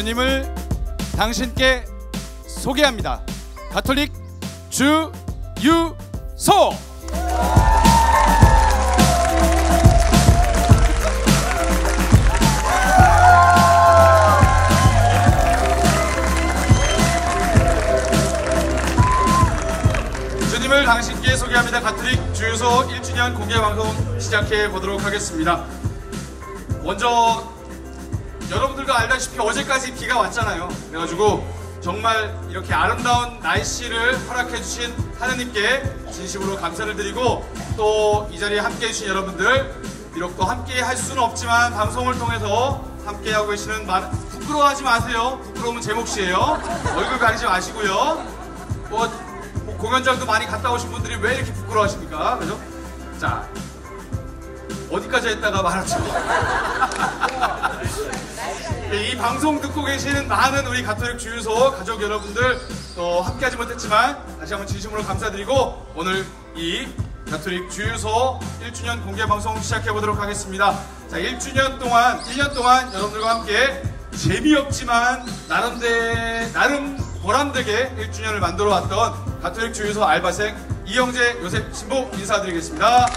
주님을 당신께 소개합니다. 가톨릭 주유소. 주님을 당신께 소개합니다. 가톨릭 주유소 1주년 공개방송 시작해 보도록 하겠습니다. 먼저 여러분들도 알다시피 어제까지 비가 왔잖아요. 그래가지고 정말 이렇게 아름다운 날씨를 허락해 주신 하느님께 진심으로 감사를 드리고, 또 이 자리에 함께 해주신 여러분들, 비록 또 함께 할 수는 없지만 방송을 통해서 함께 하고 계시는 부끄러워하지 마세요. 부끄러우면 제 몫이에요. 얼굴 가리지 마시고요. 공연장도 많이 갔다 오신 분들이 왜 이렇게 부끄러워하십니까? 그죠? 자, 어디까지 했다가 말았죠? 이 방송 듣고 계시는 많은 우리 가톨릭 주유소 가족 여러분들, 또 함께하지 못했지만 다시 한번 진심으로 감사드리고, 오늘 이 가톨릭 주유소 1주년 공개방송 시작해보도록 하겠습니다. 자, 1년 동안 여러분들과 함께 재미없지만 나름 보람되게 1주년을 만들어왔던 가톨릭 주유소 알바생 이영재 요셉 신부 인사드리겠습니다.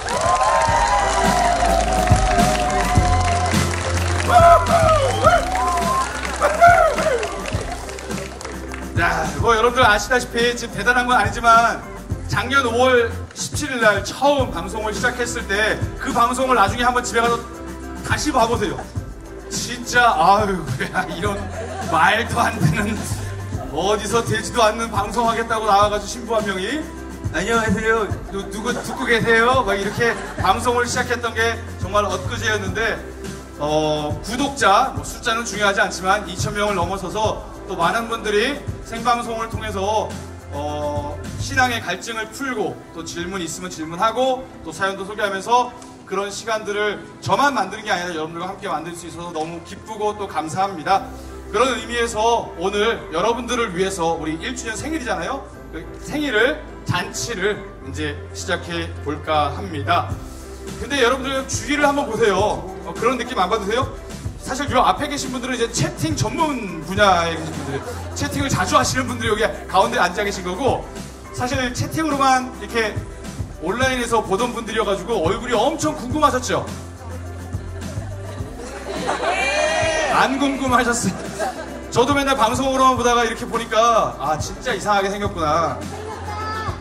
자, 여러분들 아시다시피 지금 대단한 건 아니지만 작년 5월 17일 날 처음 방송을 시작했을 때 그 방송을 나중에 한번 집에 가서 다시 봐보세요. 진짜 이런 말도 안 되는, 어디서 되지도 않는 방송하겠다고 나와가지고 신부 한 명이 안녕하세요, 누구 듣고 계세요? 막 이렇게 방송을 시작했던 게 정말 엊그제였는데, 구독자 숫자는 중요하지 않지만 2,000명을 넘어서서 또 많은 분들이 생방송을 통해서 신앙의 갈증을 풀고, 또 질문 있으면 질문하고, 또 사연도 소개하면서 그런 시간들을 저만 만드는 게 아니라 여러분들과 함께 만들 수 있어서 너무 기쁘고 또 감사합니다. 그런 의미에서 오늘 여러분들을 위해서, 우리 1주년 생일이잖아요. 그 생일을, 잔치를 이제 시작해 볼까 합니다. 근데 여러분들 주위를 한번 보세요. 그런 느낌 안 받으세요? 사실 요 앞에 계신 분들은 이제 채팅 전문 분야에 계신 분들, 채팅을 자주 하시는 분들이 여기 가운데 앉아 계신 거고, 사실 채팅으로만 이렇게 온라인에서 보던 분들이어가지고 얼굴이 엄청 궁금하셨죠? 안 궁금하셨어요? 저도 맨날 방송으로만 보다가 이렇게 보니까 진짜 이상하게 생겼구나,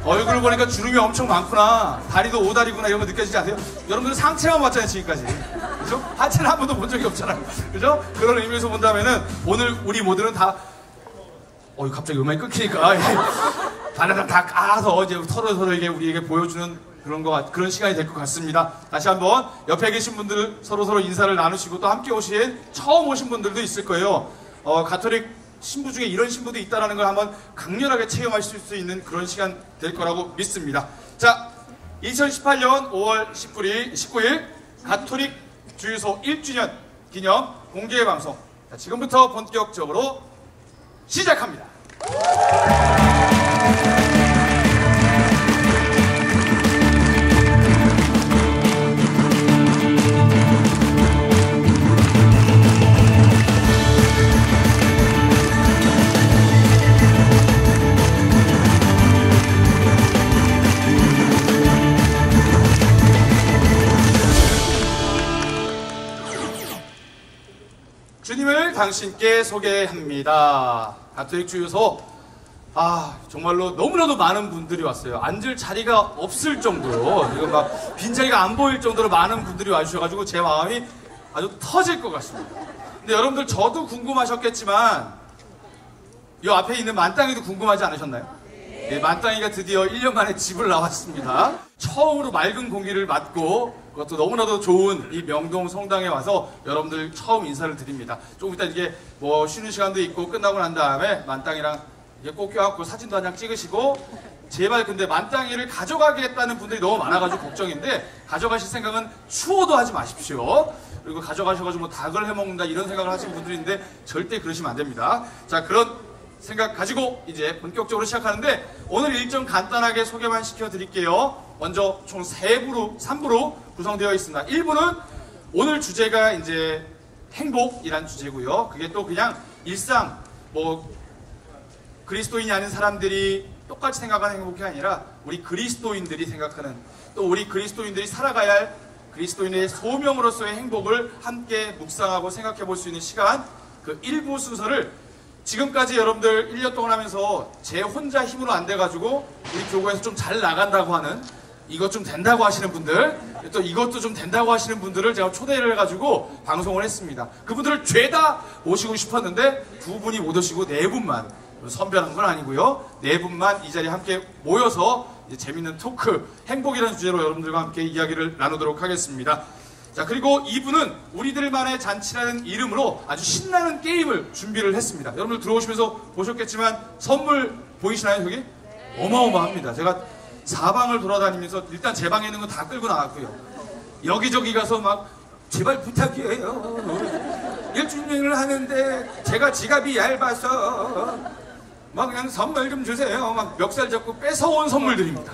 얼굴을 보니까 주름이 엄청 많구나, 다리도 오다리구나, 이런 거 느껴지지 않으세요? 여러분들 상체만 봤잖아요 지금까지. 그죠? 하체는 한 번도 본 적이 없잖아요. 그죠? 그런 의미에서 본다면은 오늘 우리 모두는 다 갑자기 음악이 끊기니까 바나나 다 까서 이제 서로에게 우리에게 보여주는 그런 시간이 될 것 같습니다. 다시 한번 옆에 계신 분들 서로 인사를 나누시고, 또 함께 오신 처음 오신 분들도 있을 거예요. 가톨릭 신부 중에 이런 신부도 있다는 걸 한번 강렬하게 체험하실 수 있는 그런 시간 될 거라고 믿습니다. 자, 2018년 5월 19일 가톨릭 주유소 1주년 기념 공개 방송, 지금부터 본격적으로 시작합니다. 주님을 당신께 소개합니다. 가톨릭 주유소, 정말로 너무나도 많은 분들이 왔어요. 앉을 자리가 없을 정도로, 지금 막 빈자리가 안 보일 정도로 많은 분들이 와주셔가지고 제 마음이 아주 터질 것 같습니다. 근데 여러분들, 저도 궁금하셨겠지만 이 앞에 있는 만땅이도 궁금하지 않으셨나요? 네, 만땅이가 드디어 1년 만에 집을 나왔습니다. 처음으로 맑은 공기를 맞고, 그것도 너무나도 좋은 이 명동 성당에 와서 여러분들 처음 인사를 드립니다. 조금 이따 이게 쉬는 시간도 있고 끝나고 난 다음에 만땅이랑 꼭 껴안고 사진도 한 장 찍으시고, 제발 근데 만땅이를 가져가겠다는 분들이 너무 많아가지고 걱정인데, 가져가실 생각은 추워도 하지 마십시오. 그리고 가져가셔가지고 닭을 해먹는다 이런 생각을 하시는 분들인데 절대 그러시면 안 됩니다. 자, 그런 생각 가지고 이제 본격적으로 시작하는데, 오늘 일정 간단하게 소개만 시켜드릴게요. 먼저 총 3부로 구성되어 있습니다. 1부는 오늘 주제가 이제 행복이란 주제고요. 그게 또 그냥 일상 뭐 그리스도인이 아닌 사람들이 똑같이 생각하는 행복이 아니라 우리 그리스도인들이 생각하는, 또 우리 그리스도인들이 살아가야 할 그리스도인의 소명으로서의 행복을 함께 묵상하고 생각해 볼 수 있는 시간, 그 일부 순서를 지금까지 여러분들 1년 동안 하면서 제 혼자 힘으로 안 돼가지고 우리 교구에서 좀 잘 나간다고 하는, 이것 좀 된다고 하시는 분들, 또 이것도 좀 된다고 하시는 분들을 제가 초대를 해가지고 방송을 했습니다. 그분들을 죄다 모시고 싶었는데 두 분이 못 오시고 네 분만, 선별한 건 아니고요, 네 분만 이 자리에 함께 모여서 이제 재밌는 토크, 행복이라는 주제로 여러분들과 함께 이야기를 나누도록 하겠습니다. 자, 그리고 이분은 우리들만의 잔치라는 이름으로 아주 신나는 게임을 준비를 했습니다. 여러분들 들어오시면서 보셨겠지만 선물 보이시나요, 저기? 어마어마합니다. 제가 사방을 돌아다니면서 일단 제 방에 있는 건 다 끌고 나왔고요. 여기저기 가서 막 제발 부탁이에요. 1주년을 하는데 제가 지갑이 얇아서 막 그냥 선물 좀 주세요. 막 멱살 잡고 뺏어온 선물들입니다.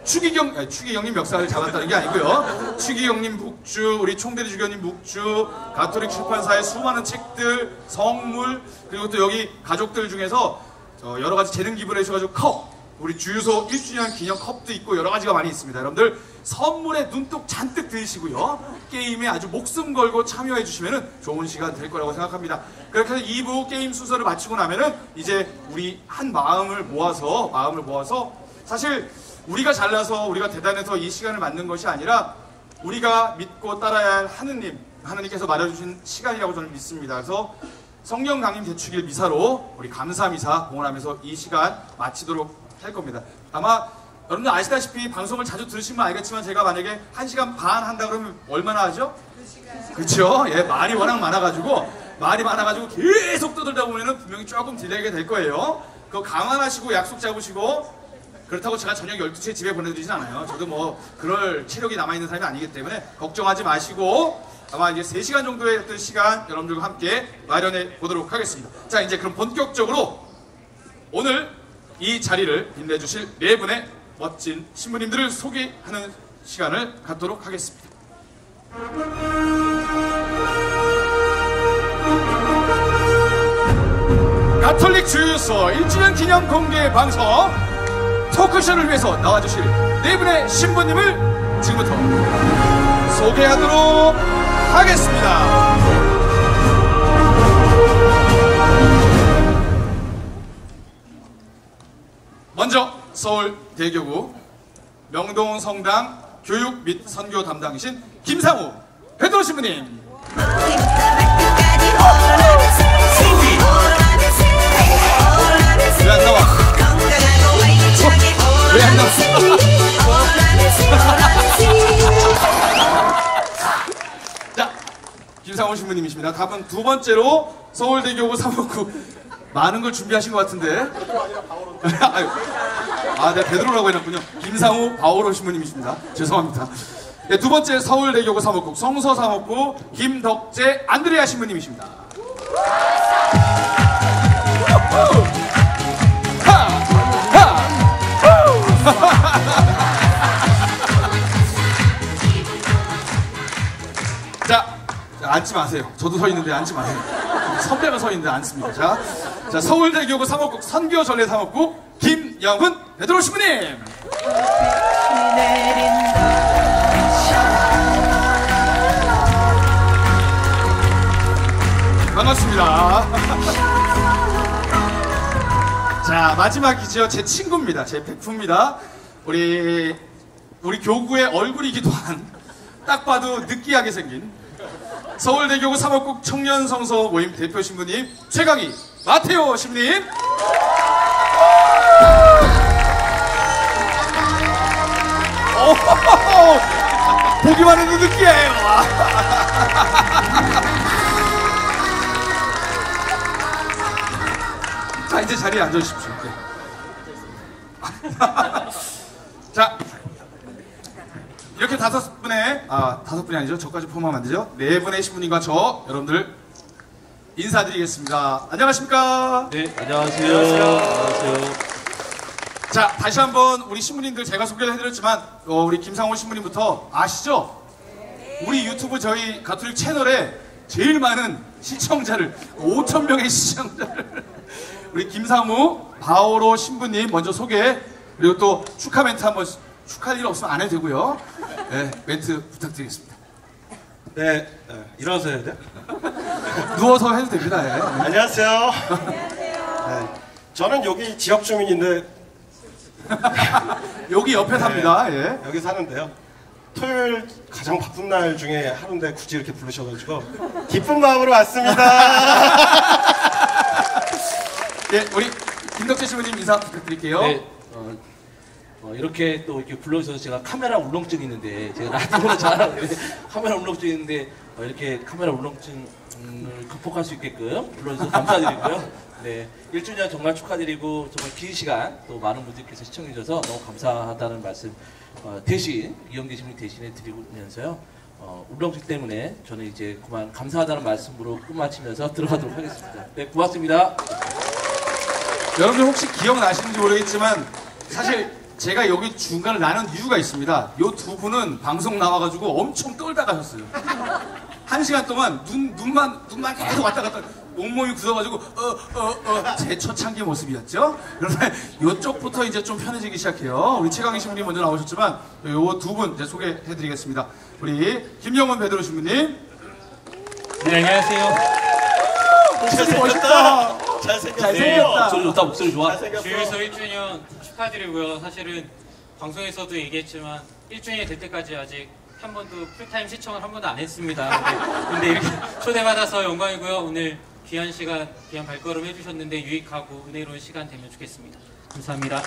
추기경님 멱살을 잡았다는 게 아니고요. 추기경님 묵주, 우리 총대리 주교님 묵주, 가톨릭 출판사의 수많은 책들, 성물, 그리고 또 여기 가족들 중에서 여러 가지 재능 기부를 해주셔가지고 컵, 우리 주유소 1주년 기념 컵도 있고 여러 가지가 많이 있습니다. 여러분들 선물에 눈독 잔뜩 들이시고요. 게임에 아주 목숨 걸고 참여해 주시면 좋은 시간 될 거라고 생각합니다. 그렇게 해서 2부 게임 순서를 마치고 나면은 이제 우리 한 마음을 모아서 사실 우리가 잘나서 우리가 대단해서 이 시간을 맞는 것이 아니라 우리가 믿고 따라야 할 하느님께서 말해주신 시간이라고 저는 믿습니다. 그래서 성령 강림 대축일 미사로 우리 감사 미사 공헌하면서 이 시간 마치도록 할 겁니다. 아마 여러분들 아시다시피 방송을 자주 들으시면 알겠지만 제가 만약에 1시간 반 한다 그러면 얼마나 하죠? 2시간. 그쵸? 예, 말이 워낙 많아가지고 계속 떠들다 보면은 분명히 조금 딜레이가 될 거예요. 그거 감안하시고 약속 잡으시고, 그렇다고 제가 저녁 12시에 집에 보내드리진 않아요. 저도 뭐 그럴 체력이 남아있는 사람이 아니기 때문에 걱정하지 마시고 아마 이제 3시간 정도의 어떤 시간 여러분들과 함께 마련해 보도록 하겠습니다. 자, 이제 그럼 본격적으로 오늘 이 자리를 빛내주실 네 분의 멋진 신부님들을 소개하는 시간을 갖도록 하겠습니다. 가톨릭 주유소 1주년 기념 공개 방송 토크쇼를 위해서 나와주실 네 분의 신부님을 지금부터 소개하도록 하겠습니다. 먼저 서울대교구 명동성당 교육 및 선교 담당이신 김상우 베드로 신부님. 왜 안 나와? 왜 안 나와? 자, 김상우 신부님이십니다. 다음은 두 번째로 서울대교구 사목구 많은 걸 준비하신 것 같은데. 네, 베드로라고 해놨군요. 김상우 바오로 신부님이십니다. 죄송합니다. 네, 두 번째 서울대교구 사목국 성서사목구 김덕재 안드레아 신부님이십니다. 자, 앉지 마세요. 저도 서 있는데 앉지 마세요. 선배가 서 있는데 앉습니다. 자, 서울대교구 사목국 선교전례 사목국 김영훈 베드로 신부님. 반갑습니다. 자, 마지막이죠. 제 친구입니다. 제 베프입니다. 우리 교구의 얼굴이기도 한, 딱 봐도 느끼하게 생긴 서울대교구 사목국 청년성서 모임 대표 신부님 최강희 마테오 신부님. 보기만 해도 느끼해요. 자, 이제 자리에 앉아주십시오. 네. 자, 이렇게 다섯 분이 아니죠. 저까지 포함하면 안 되죠. 네 분의 신부님과 저 여러분들 인사드리겠습니다. 안녕하십니까? 네, 안녕하세요. 안녕하세요. 자, 다시 한번 우리 신부님들 제가 소개를 해드렸지만 우리 김상호 신부님부터 아시죠? 우리 유튜브 저희 가톨릭 채널에 제일 많은 시청자를 5,000명의 시청자를 우리 김상우 바오로 신부님 먼저 소개, 그리고 또 축하 멘트 한번, 축하할 일 없으면 안 해도 되고요. 네, 멘트 부탁드리겠습니다. 네, 일어나서 해야 돼? 누워서 해도 됩니다. 예. 안녕하세요. 네, 저는 여기 지역 주민인데 여기 옆에 삽니다. 예. 여기 사는데요. 토요일 가장 바쁜 날 중에 하루인데 굳이 이렇게 부르셔가지고 기쁜 마음으로 왔습니다. 예, 우리 김덕재 신부님 인사 부탁드릴게요. 네, 이렇게 또 이렇게 불러주셔서 제가 카메라 울렁증이 있는데, 제가 라디오는 잘하는데 카메라 울렁증이 있는데, 이렇게 카메라 울렁증을 극복할 수 있게끔 불러주셔서 감사드리고요. 네, 1주년 정말 축하드리고, 정말 긴 시간 또 많은 분들께서 시청해주셔서 너무 감사하다는 말씀 대신, 이영재 신부님 대신해 드리면서요. 울렁증 때문에 저는 이제 그만 감사하다는 말씀으로 끝마치면서 들어가도록 하겠습니다. 네, 고맙습니다. 여러분들 혹시 기억나시는지 모르겠지만 사실 제가 여기 중간을 나눈 이유가 있습니다. 요 두 분은 방송 나와가지고 엄청 떨다 가셨어요. 1시간 동안 눈만 계속 왔다 갔다 온몸이 굳어가지고 제 초창기 모습이었죠. 그런데 요쪽부터 이제 좀 편해지기 시작해요. 우리 최강희 신부님 먼저 나오셨지만 요 두 분 이제 소개해드리겠습니다. 우리 김영원 베드로 신부님. 네, 안녕하세요. 목소리 멋있다. 잘생겼다. 목소리 좋다, 목소리 좋아. 주유소 1주년 축하드리고요. 사실은 방송에서도 얘기했지만 1주년이 될 때까지 아직 한 번도 풀타임 시청을 한 번도 안 했습니다. 근데 이렇게 초대받아서 영광이고요. 오늘 귀한 시간, 귀한 발걸음 해주셨는데 유익하고 은혜로운 시간 되면 좋겠습니다. 감사합니다.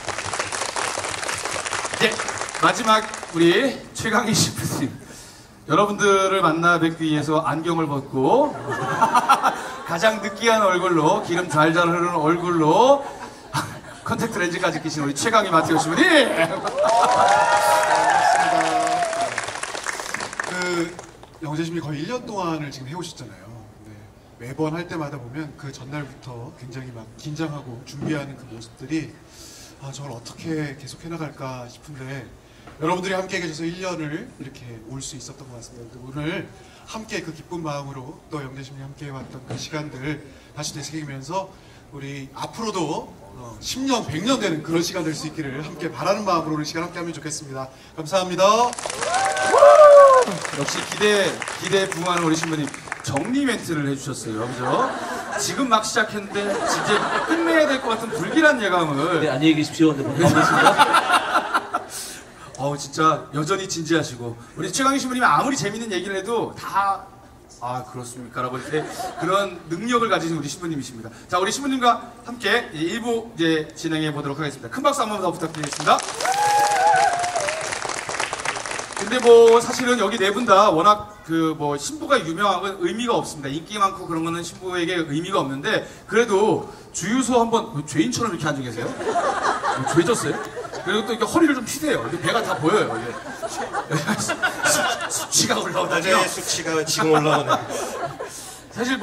네, 마지막 우리 최강희 신부님. 여러분들을 만나 뵙기 위해서 안경을 벗고 가장 느끼한 얼굴로, 기름 잘잘 흐르는 얼굴로 컨택트 렌즈까지 끼신 우리 최강희 마태오 신부님. 영재 신부님 거의 1년 동안을 지금 해오셨잖아요. 네, 매번 할 때마다 보면 그 전날부터 굉장히 막 긴장하고 준비하는 그 모습들이 저걸 어떻게 계속 해나갈까 싶은데 여러분들이 함께 계셔서 1년을 이렇게 올 수 있었던 것 같습니다. 오늘 함께 그 기쁜 마음으로 또 영재 신부님 함께 해왔던 그 시간들 다시 되새기면서 우리 앞으로도 10년, 100년 되는 그런 시간 될 수 있기를 함께 바라는 마음으로 오늘 시간 함께 하면 좋겠습니다. 감사합니다. 역시 기대에 부응하는 우리 신부님 정리 멘트를 해주셨어요. 그죠? 지금 막 시작했는데 진짜 끝내야 될 것 같은 불길한 예감을. 네, 안녕히 계십시오. 네, 반갑습니다. 진짜 여전히 진지하시고 우리 최강희 신부님이 아무리 재밌는 얘기를 해도 다 그렇습니까? 라고 이렇게 그런 능력을 가지신 우리 신부님이십니다. 자, 우리 신부님과 함께 1부 이제 진행해 보도록 하겠습니다. 큰 박수 한번 더 부탁드리겠습니다. 근데 뭐 사실은 여기 네 분 다 워낙 신부가 유명한 건 의미가 없습니다. 인기 많고 그런 거는 신부에게 의미가 없는데 그래도 주유소 한번 죄인처럼 이렇게 앉아 계세요? 죄졌어요? 그리고 또 이렇게 허리를 좀 피세요. 배가 다 보여요. 수치가 올라오다니요. 어제 수치가 지금 올라오네. 사실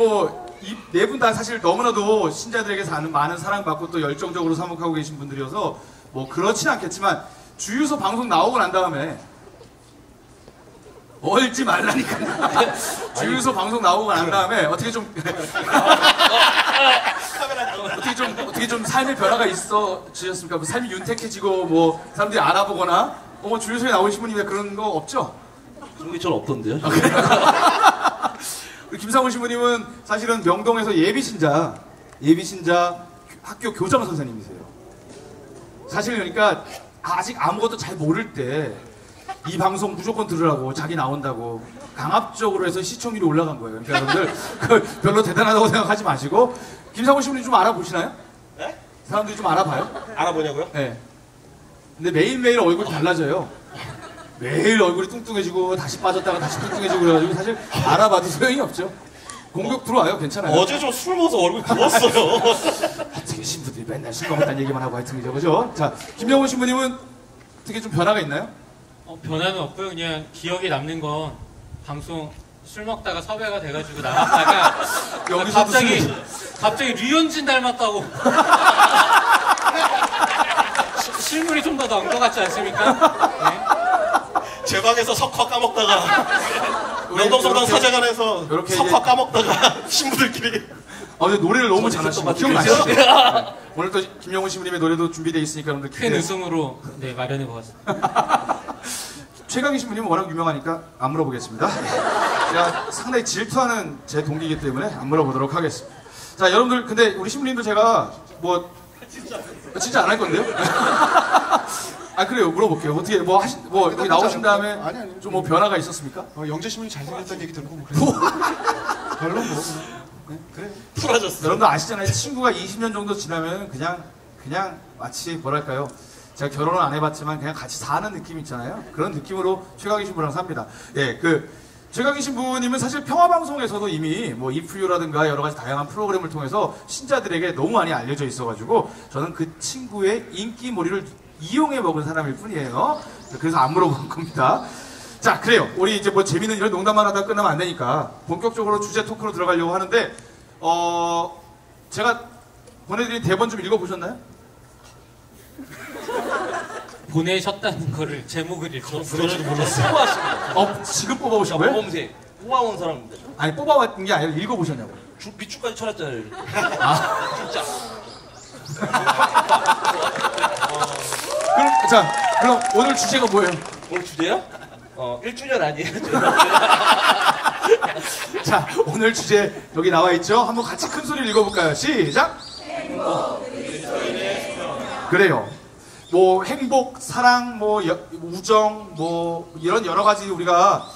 이 네 분 다 사실 너무나도 신자들에게서 아는 많은 사랑받고 또 열정적으로 사목하고 계신 분들이어서 그렇진 않겠지만 주유소 방송 나오고 난 다음에 얼지 말라니까. 주유소 방송 나오고 난 다음에 어떻게 좀 삶의 변화가 있어지셨습니까? 삶이 윤택해지고 사람들이 알아보거나 주유소에 나오신 신부님 그런 거 없죠? 그런 게 전 없던데요. 우리 김상훈 신부님은 사실은 명동에서 예비신자 학교 교장 선생님이세요. 사실 그러니까 아직 아무것도 잘 모를 때 이 방송 무조건 들으라고 자기 나온다고 강압적으로 해서 시청률이 올라간 거예요. 그러니까 여러분들 별로 대단하다고 생각하지 마시고 김상훈 신부님 좀 알아보시나요? 네? 사람들이 좀 알아봐요? 알아보냐고요? 네. 근데 매일매일 얼굴이 달라져요. 매일 얼굴이 뚱뚱해지고 다시 빠졌다가 다시 뚱뚱해지고 그래가지고 사실 알아봐도 소용이 없죠. 공격 들어와요. 괜찮아요. 어제 좀 술 먹어서 얼굴 부었어요. 어떻게 신부들이 맨날 술 먹었다는 얘기만 하고 하여튼 그죠? 자, 김영훈 신부님은 어떻게 좀 변화가 있나요? 변화는 없고요. 그냥 기억에 남는 건 방송 술 먹다가 섭외가 돼가지고 나갔다가 여기서도 갑자기 류현진 닮았다고. 실물이 좀 더 나은 것 같지 않습니까? 네. 제 방에서 석화 까먹다가 명동성당 이렇게- 사제관에서 이렇게 석화 이제- 까먹다가 신부들끼리 근데 노래를 너무 잘하시고 기억나시죠? 네. 오늘 또 김영훈 신부님의 노래도 준비되어 있으니까 여러분들 큰 기대. 웃음으로 네, 마련해 보았습니다. 최강희 신부님은 워낙 유명하니까 안 물어보겠습니다. 제가 상당히 질투하는 제 동기이기 때문에 안 물어보도록 하겠습니다. 자, 여러분들 근데 우리 신부님도 제가 뭐 진짜 안 할 건데요? 아 그래요, 물어볼게요. 어떻게 뭐 여기 나오신 다음에 아니. 좀 뭐 변화가 있었습니까? 영재 신부님 잘생겼다는 얘기 들고 뭐 그래요. 별로 뭐 네, 그래. 풀어졌어. 여러분들 아시잖아요. 친구가 20년 정도 지나면 그냥 마치 뭐랄까요. 제가 결혼을 안 해봤지만 그냥 같이 사는 느낌 있잖아요. 그런 느낌으로 최강희 신부랑 삽니다. 예, 최강희 신부님은 사실 평화방송에서도 이미 뭐 이프유라든가 여러 가지 다양한 프로그램을 통해서 신자들에게 너무 많이 알려져 있어가지고 저는 그 친구의 인기몰이를 이용해 먹은 사람일 뿐이에요. 그래서 안 물어본 겁니다. 자, 그래요. 우리 이제 뭐 재밌는 이런 농담만 하다 끝나면 안 되니까 본격적으로 주제 토크로 들어가려고 하는데, 제가 보내드린 대본 좀 읽어보셨나요? 보내셨다는 거를 제목을 읽고 그럴지도 몰랐어요. 뽑았습니다. 지금 뽑아오신 거예요? 모범생 뽑아온 사람입니다. 아니, 뽑아왔던 게 아니라 읽어보셨냐고요? 비추까지 쳐놨잖아요. 이렇게. 진짜. 그럼 오늘 주제가 뭐예요? 오늘 주제요? 1주년 아니에요? 자, 오늘 주제 여기 나와 있죠? 한번 같이 큰 소리를 읽어볼까요? 시작! 그래요. 뭐 행복, 사랑, 뭐 우정, 뭐 이런 여러 가지 우리가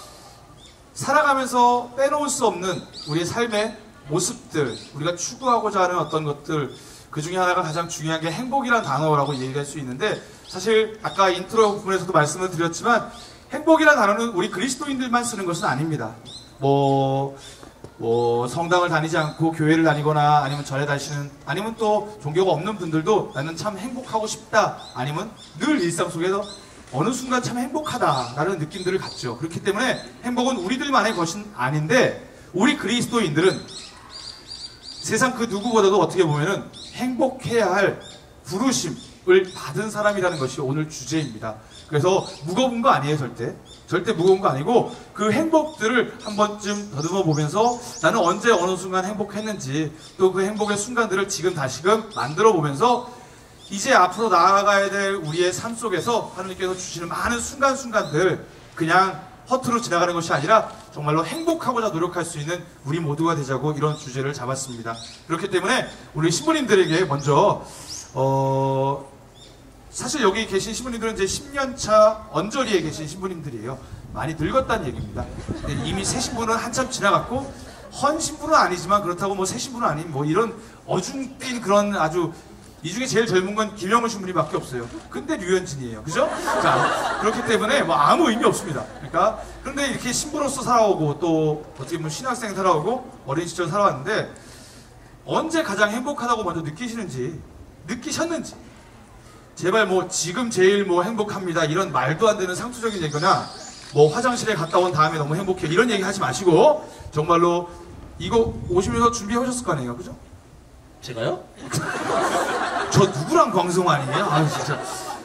살아가면서 빼놓을 수 없는 우리의 삶의 모습들, 우리가 추구하고자 하는 어떤 것들, 그 중에 하나가 가장 중요한 게 행복이라는 단어라고 얘기할 수 있는데, 사실 아까 인트로 부분에서도 말씀을 드렸지만 행복이라는 단어는 우리 그리스도인들만 쓰는 것은 아닙니다. 뭐 성당을 다니지 않고 교회를 다니거나 아니면 절에 다니시는, 아니면 또 종교가 없는 분들도 나는 참 행복하고 싶다, 아니면 늘 일상 속에서 어느 순간 참 행복하다라는 느낌들을 갖죠. 그렇기 때문에 행복은 우리들만의 것은 아닌데, 우리 그리스도인들은 세상 그 누구보다도 어떻게 보면은 행복해야 할 부르심을 받은 사람이라는 것이 오늘 주제입니다. 그래서 무거운 거 아니에요, 절대 무거운 거 아니고, 그 행복들을 한 번쯤 더듬어 보면서 나는 언제 어느 순간 행복했는지, 또 그 행복의 순간들을 지금 다시금 만들어 보면서 이제 앞으로 나아가야 될 우리의 삶 속에서 하나님께서 주시는 많은 순간순간들 그냥 허투루 지나가는 것이 아니라 정말로 행복하고자 노력할 수 있는 우리 모두가 되자고 이런 주제를 잡았습니다. 그렇기 때문에 우리 신부님들에게 먼저 사실 여기 계신 신부님들은 이제 10년차 언저리에 계신 신부님들이에요. 많이 늙었다는 얘기입니다. 이미 새 신부는 한참 지나갔고, 헌 신부는 아니지만 그렇다고 뭐 새 신부는 아닌 뭐 이런 어중뛴 그런 아주, 이 중에 제일 젊은 건 김영훈 신부님밖에 없어요. 근데 류현진이에요. 그죠? 자, 그렇기 때문에 뭐 아무 의미 없습니다. 그러니까, 그런데 이렇게 신부로서 살아오고, 또 어떻게 보면 신학생 살아오고, 어린 시절 살아왔는데, 언제 가장 행복하다고 먼저 느끼셨는지, 제발 뭐 지금 제일 뭐 행복합니다, 이런 말도 안 되는 상투적인 얘기나, 뭐 화장실에 갔다 온 다음에 너무 행복해, 이런 얘기 하지 마시고, 정말로 이거 오시면서 준비하셨을 거 아니에요. 그죠? 제가요? 저 누구랑 방송 아니에요? 아 진짜.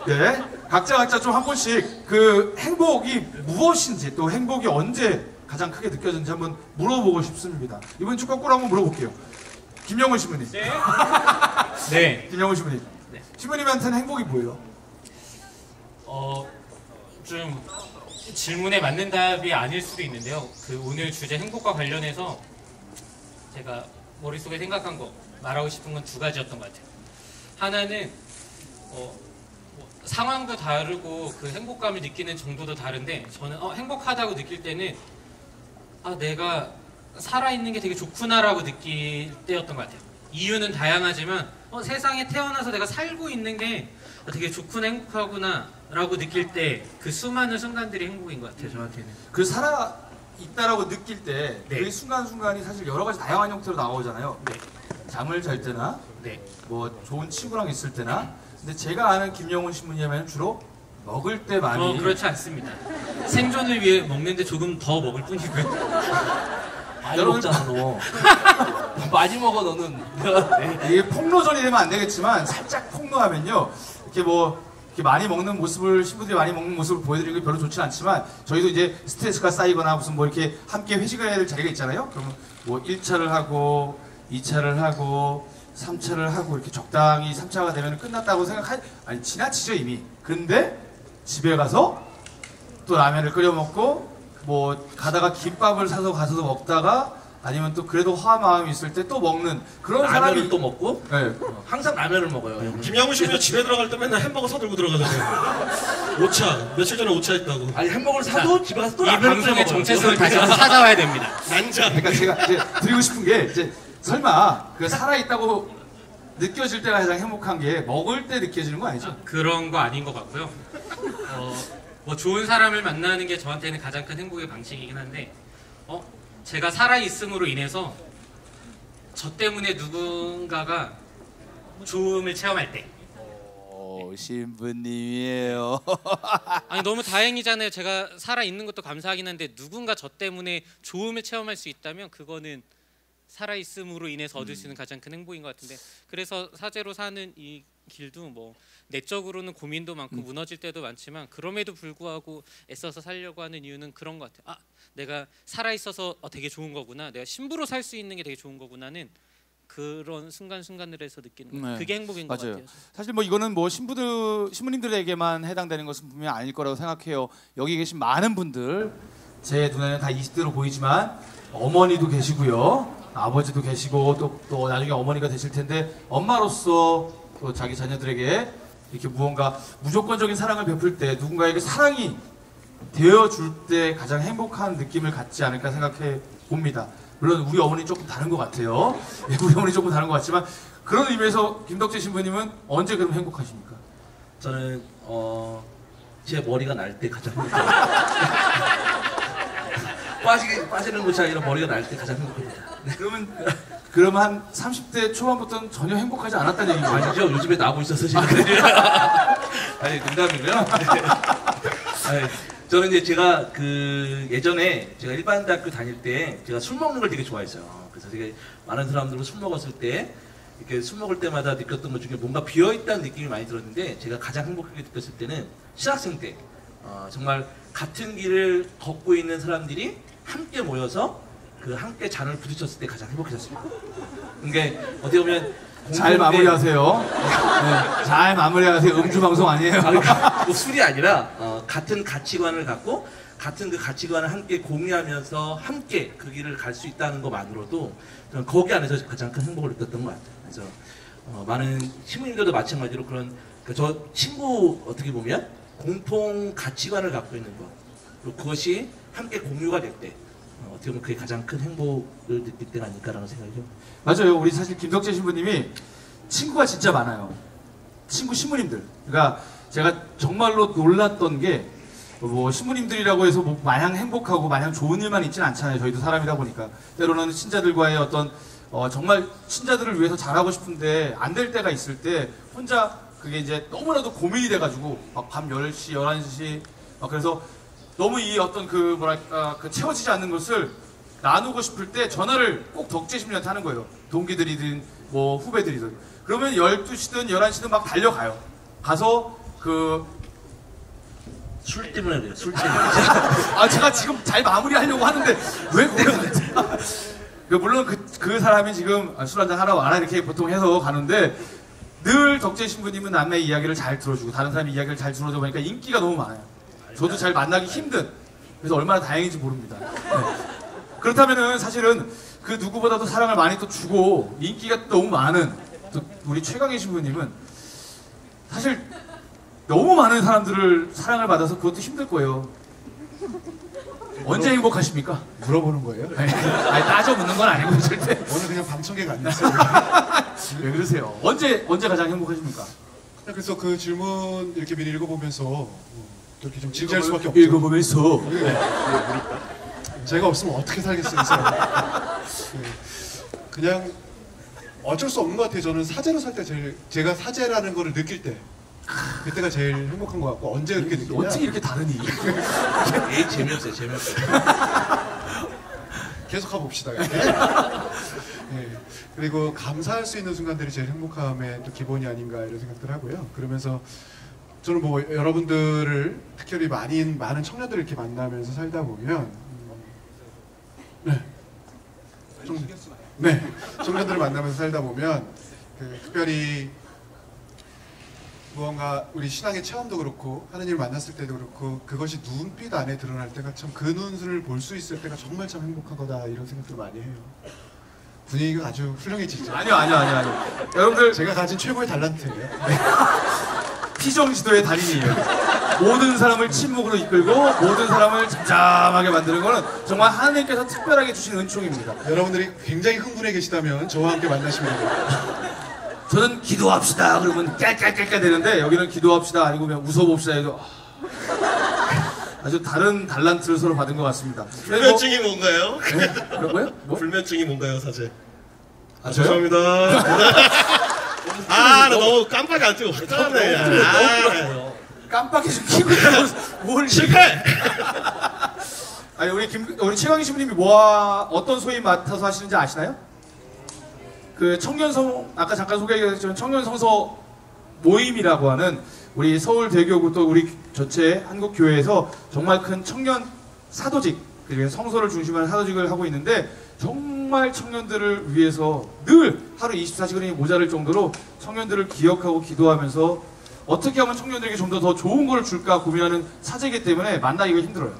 네. 각자 좀 한 번씩 그 행복이 무엇인지, 또 행복이 언제 가장 크게 느껴졌는지 한번 물어보고 싶습니다. 이번 주 거꾸로 한번 물어볼게요. 김영훈 신부님. 네. 네. 김영훈 신부님. 네. 신부님한테는 행복이 뭐예요? 좀 질문에 맞는 답이 아닐 수도 있는데요. 그 오늘 주제 행복과 관련해서 제가 머릿속에 생각한 거 말하고 싶은 건 두 가지였던 것 같아요. 하나는 뭐 상황도 다르고 그 행복감을 느끼는 정도도 다른데, 저는 행복하다고 느낄 때는 내가 살아있는 게 되게 좋구나라고 느낄 때였던 것 같아요. 이유는 다양하지만 세상에 태어나서 내가 살고 있는 게 되게 좋구나, 행복하구나 라고 느낄 때 그 수많은 순간들이 행복인 것 같아요, 저한테는. 그 살아 있다라고 느낄 때 그 네. 순간순간이 사실 여러 가지 다양한 형태로 나오잖아요. 네. 잠을 잘 때나, 네. 뭐 좋은 친구랑 있을 때나. 근데 제가 아는 김영훈 신부님은 주로 먹을 때 많이. 그렇지 않습니다. 생존을 위해 먹는데 조금 더 먹을 뿐이고요. 많이 여러분- 먹잖아, 너. 많이 먹어, 너는. 이게 폭로전이 되면 안 되겠지만, 살짝 폭로하면요, 이렇게 뭐 이렇게 많이 먹는 모습을, 신부들이 많이 먹는 모습을 보여드리는 게 별로 좋진 않지만, 저희도 이제 스트레스가 쌓이거나 무슨 뭐 이렇게 함께 회식을 해야 될 자리가 있잖아요. 그러면 뭐 1차를 하고 2차를 하고 3차를 하고 이렇게 적당히 3차가 되면 끝났다고 아니 지나치죠 이미. 근데 집에 가서 또 라면을 끓여 먹고 뭐 가다가 김밥을 사서 가서도 먹다가 아니면 또 그래도 화한 마음이 있을 때 또 먹는 그런 라면을 사람이 또 먹고 네. 항상 라면을 먹어요. 김양훈 씨는 집에 들어갈 때 맨날 햄버거 사들고 들어가잖아요. 5차 며칠 전에 5차 했다고. 아니 햄버거를 사도 집에 가서 또 이 라면을 방송의 먹어요. 정체성을 다시 한번 찾아와야 됩니다. 난장. 그러니까 제가 이제 드리고 싶은 게 이제 설마 그 살아있다고 느껴질 때가 가장 행복한 게 먹을 때 느껴지는 거 아니죠? 그런 거 아닌 것 같고요. 뭐 좋은 사람을 만나는 게 저한테는 가장 큰 행복의 방식이긴 한데, 제가 살아있음으로 인해서 저 때문에 누군가가 좋음을 체험할 때. 신부님이에요. 아니 너무 다행이잖아요. 제가 살아있는 것도 감사하긴 한데 누군가 저 때문에 좋음을 체험할 수 있다면 그거는 살아있음으로 인해서 얻을 수 있는 가장 큰 행복인 것 같은데, 그래서 사제로 사는 이 길도 뭐 내적으로는 고민도 많고 무너질 때도 많지만 그럼에도 불구하고 애써서 살려고 하는 이유는 그런 것 같아요. 내가 살아있어서 되게 좋은 거구나, 내가 신부로 살 수 있는 게 되게 좋은 거구나는 그런 순간순간들에서 느끼는 거. 네. 그게 행복인 것 맞아요. 같아요. 사실 뭐 이거는 뭐 신부님들에게만 해당되는 것은 분명히 아닐 거라고 생각해요. 여기 계신 많은 분들 제 눈에는 다 20대로 보이지만 어머니도 계시고요, 아버지도 계시고 또 나중에 어머니가 되실 텐데 엄마로서 또 자기 자녀들에게 이렇게 무언가 무조건적인 사랑을 베풀 때 누군가에게 사랑이 되어줄 때 가장 행복한 느낌을 갖지 않을까 생각해 봅니다. 물론 우리 어머니 조금 다른 것 같아요. 우리 어머니 조금 다른 것 같지만 그런 의미에서 김덕재 신부님은 언제 그럼 행복하십니까? 저는 제 머리가 날 때 가장 행복해요. 빠지는 곳이 아니라 머리가 날 때 가장 행복합니다. 네. 그러면 한 30대 초반부터는 전혀 행복하지 않았다는 얘기죠? 아니죠. 요즘에 나고 있어서 지금. 아니 농담이고요. 아니, 저는 이제 제가 예전에 제가 일반 대학교 다닐 때 제가 술 먹는 걸 되게 좋아했어요. 그래서 되게 많은 사람들과 술 먹었을 때 이렇게 술 먹을 때마다 느꼈던 것 중에 뭔가 비어있다는 느낌이 많이 들었는데, 제가 가장 행복하게 느꼈을 때는 신학생 때 정말 같은 길을 걷고 있는 사람들이 함께 모여서 그 함께 잔을 부딪혔을 때 가장 행복해졌습니다. 그게 어떻게 보면 잘 마무리하세요. 네, 잘 마무리하세요. 음주 방송 아니에요. 그러니까 뭐 술이 아니라 같은 가치관을 갖고 같은 그 가치관을 함께 공유하면서 함께 그 길을 갈 수 있다는 것만으로도 저는 거기 안에서 가장 큰 행복을 느꼈던 것 같아요. 그래서 많은 신부님들도 마찬가지로 그런 저 친구 어떻게 보면 공통 가치관을 갖고 있는 것, 그리고 그것이 함께 공유가 될 때 어떻게 보면 그게 가장 큰 행복을 느낄 때가 아닐까라는 생각이죠. 맞아요. 우리 사실 김덕재 신부님이 친구가 진짜 많아요. 친구 신부님들. 그러니까 제가 정말로 놀랐던 게 뭐 신부님들이라고 해서 뭐 마냥 행복하고 마냥 좋은 일만 있지는 않잖아요. 저희도 사람이다 보니까 때로는 신자들과의 어떤 정말 신자들을 위해서 잘하고 싶은데 안 될 때가 있을 때 혼자 그게 이제 너무나도 고민이 돼가지고 막 밤 10시, 11시 그래서 너무 이 어떤 그 채워지지 않는 것을 나누고 싶을 때 전화를 꼭 덕재 신부님한테 하는 거예요. 동기들이든 뭐 후배들이든. 그러면 12시든 11시든 막 달려가요. 가서 술 때문에 그래요. 술 때문에. 제가 지금 잘 마무리하려고 하는데 왜 그러는지. 물론 그 사람이 지금 술 한잔 하러 와라 이렇게 보통 해서 가는데 늘 덕재 신부님은 남의 이야기를 잘 들어주고 다른 사람의 이야기를 잘 들어주고 보니까 인기가 너무 많아요. 저도 잘 만나기 힘든. 그래서 얼마나 다행인지 모릅니다. 네. 그렇다면은 사실은 그 누구보다도 사랑을 많이 또 주고 인기가 너무 많은 또 우리 최강희 신부님은 사실 너무 많은 사람들을 사랑을 받아서 그것도 힘들 거예요. 언제 행복하십니까? 물어보는 거예요? 아니, 따져 묻는 건 아니고 절대. 오늘 그냥 방청객 아니었어요? 왜 그러세요? 언제 가장 행복하십니까? 그래서 그 질문 이렇게 미리 읽어보면서 또 이렇게 좀 진지할 수밖에 없죠. 읽어보면서 제가 없으면 어떻게 살겠어요, 이 사람. 네. 그냥 어쩔 수 없는 것 같아요. 저는 사제로 살 때 제가 사제라는 거를 느낄 때 그때가 제일 행복한 것 같고, 언제 그렇게 느끼냐? 어떻게 이렇게 다르니? 에이 재미없어요. 재미없어요. 계속 가봅시다. 네. 그리고 감사할 수 있는 순간들이 제일 행복함의 또 기본이 아닌가 이런 생각들 하고요. 그러면서 저는 뭐 여러분들을 특별히 많은 청년들을 이렇게 만나면서 살다 보면 네. 네. 청년들을 만나면서 살다 보면 특별히 무언가 우리 신앙의 체험도 그렇고 하느님을 만났을 때도 그렇고 그것이 눈빛 안에 드러날 때가 참 그 눈을 볼 수 있을 때가 정말 참 행복한 거다 이런 생각들을 많이 해요. 분위기가 아주 훌륭해지죠. 아니요. 여러분들 제가 가진 최고의 달란트예요. 네. 피정 지도의 달인이에요. 모든 사람을 침묵으로 이끌고 모든 사람을 잠잠하게 만드는 거는 정말 하나님께서 특별하게 주신 은총입니다. 여러분들이 굉장히 흥분해 계시다면 저와 함께 만나시면 돼요. 저는 기도합시다 그러면 깔깔깔깔 되는데 여기는 기도합시다 아니고 그냥 웃어봅시다 해도 아주 다른 달란트를 서로 받은 것 같습니다. 불면증이 뭔가요? 네? 그런 뭐? 불면증이 뭔가요, 사제? 아, 저요? 죄송합니다. 아, 나 너무 깜빡이 안 뜨고 왔다네. 깜빡이 좀 켜고 뭘 실패! 아니 우리 최강희 신부님이 어떤 소위 맡아서 하시는지 아시나요? 그 청년성 아까 잠깐 소개했지만 청년성서 모임이라고 하는 우리 서울대교구 또 우리 전체 한국교회에서 정말 큰 청년 사도직 그리고 성서를 중심으로 사도직을 하고 있는데 정말 청년들을 위해서 늘 하루 24시간이 모자랄 정도로 청년들을 기억하고 기도하면서 어떻게 하면 청년들에게 좀 더 좋은 걸 줄까 고민하는 사제이기 때문에 만나기가 힘들어요.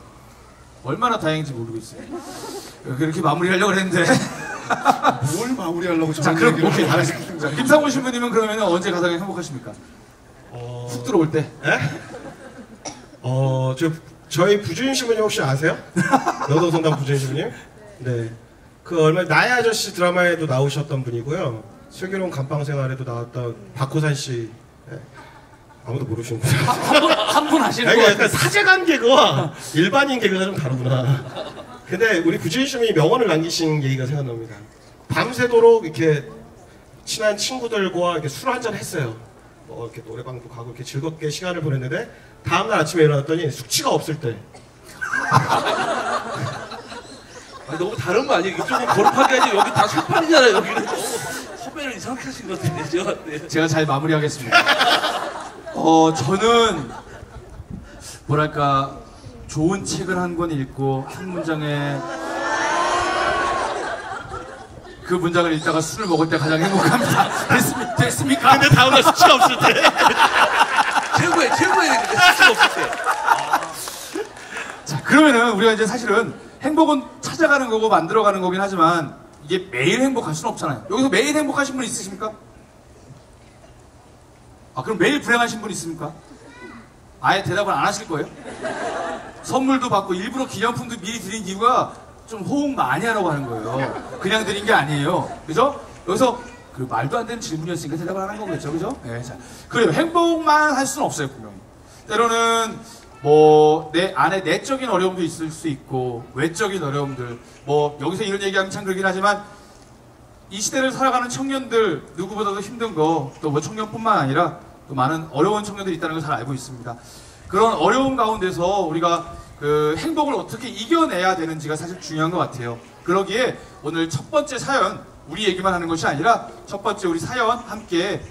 얼마나 다행인지 모르겠어요. 그렇게 마무리하려고 했는데 뭘 마무리하려고 자, 저런 그럼 얘기를 오케이. 하는 알겠습니다. 김상훈 신부님은 그러면 언제 가장 행복하십니까? 훅 들어올 때. 저희 부주임 신부님 혹시 아세요? 여동성당 부주임 신부님? 네. 그 얼마 나의 아저씨 드라마에도 나오셨던 분이고요. 슬기로운 감방 생활에도 나왔던 박호산 씨. 네. 아무도 모르시는 분. 한 분 하시는 거 약간 같아요. 사제간 개그와 일반인 개그가 좀 다르구나. 근데 우리 부주임 신부님이 명언을 남기신 얘기가 생각납니다. 밤새도록 이렇게 친한 친구들과 이렇게 술 한잔 했어요. 이렇게 노래방도 가고 이렇게 즐겁게 시간을 보냈는데 다음날 아침에 일어났더니 숙취가 없을 때. 아니, 너무 다른 거 아니에요? 이쪽은 거룩한 게 아니고 여기 다 술판이잖아요. 여기는 너무 섭외를 이상하게 하신 것 같은데. 네. 제가 잘 마무리하겠습니다. 저는 뭐랄까 좋은 책을 한 권 읽고 한 문장에 그 문장을 읽다가 술을 먹을 때 가장 행복합니다. 됐습니까? 근데 다음날 숙취가 없을 때. 최고의 수가 없을 때. 자, 그러면은 우리가 이제 사실은 행복은 찾아가는 거고 만들어가는 거긴 하지만 이게 매일 행복할 수는 없잖아요. 여기서 매일 행복하신 분 있으십니까? 아, 그럼 매일 불행하신 분 있습니까? 아예 대답을 안 하실 거예요? 선물도 받고 일부러 기념품도 미리 드린 이유가 좀 호응 많이 하라고 하는 거예요. 그냥 드린 게 아니에요. 그죠? 여기서 그 말도 안 되는 질문이었으니까 대답을 안 한 거겠죠. 그죠? 네, 자. 그래요. 행복만 할 수는 없어요, 분명히. 때로는 뭐 내 안에 내적인 어려움도 있을 수 있고 외적인 어려움들 뭐 여기서 이런 얘기하면 참 그러긴 하지만 이 시대를 살아가는 청년들 누구보다도 힘든 거 또 뭐 청년뿐만 아니라 또 많은 어려운 청년들이 있다는 걸 잘 알고 있습니다. 그런 어려움 가운데서 우리가 그 행복을 어떻게 이겨내야 되는지가 사실 중요한 것 같아요. 그러기에 오늘 첫 번째 사연 우리 얘기만 하는 것이 아니라 첫 번째 우리 사연 함께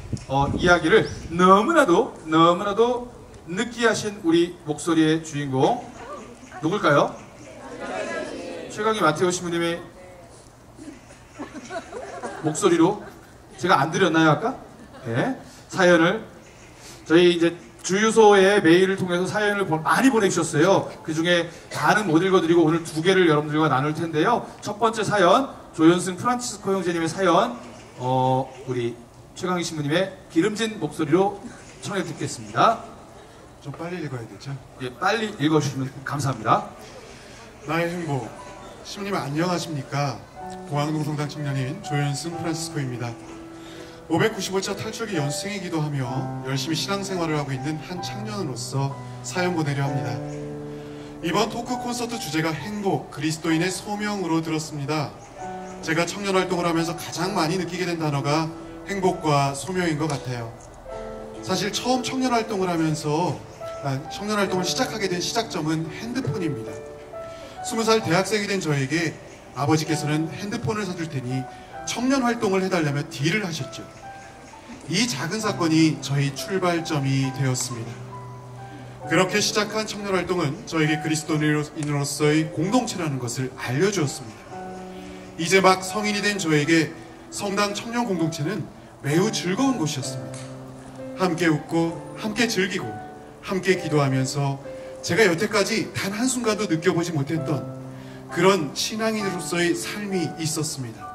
이야기를 너무나도 느끼하신 우리 목소리의 주인공 누굴까요? 최강희 마테오 신부님의 목소리로 제가 안 드렸나요 아까? 네. 사연을 저희 이제 주유소에 메일을 통해서 사연을 많이 보내주셨어요. 그 중에 다는 못 읽어드리고 오늘 2개를 여러분들과 나눌 텐데요. 첫 번째 사연 조현승 프란치스코 형제님의 사연 우리 최강희 신부님의 기름진 목소리로 청해 듣겠습니다. 좀 빨리 읽어야 되죠. 예, 빨리 읽어주시면 감사합니다. 나의 행복. 신부님 안녕하십니까? 공항동 성당 청년인 조현승 프란치스코입니다. 595차 탈출기 연승이기도 하며 열심히 신앙생활을 하고 있는 한 청년으로서 사연 보내려 합니다. 이번 토크 콘서트 주제가 행복, 그리스도인의 소명으로 들었습니다. 제가 청년 활동을 하면서 가장 많이 느끼게 된 단어가 행복과 소명인 것 같아요. 사실 처음 청년 활동을 시작하게 된 시작점은 핸드폰입니다. 20살 대학생이 된 저에게 아버지께서는 핸드폰을 사줄 테니 청년 활동을 해달라며 딜을 하셨죠. 이 작은 사건이 저희 출발점이 되었습니다. 그렇게 시작한 청년활동은 저에게 그리스도인으로서의 공동체라는 것을 알려주었습니다. 이제 막 성인이 된 저에게 성당 청년 공동체는 매우 즐거운 곳이었습니다. 함께 웃고 함께 즐기고 함께 기도하면서 제가 여태까지 단 한순간도 느껴보지 못했던 그런 신앙인으로서의 삶이 있었습니다.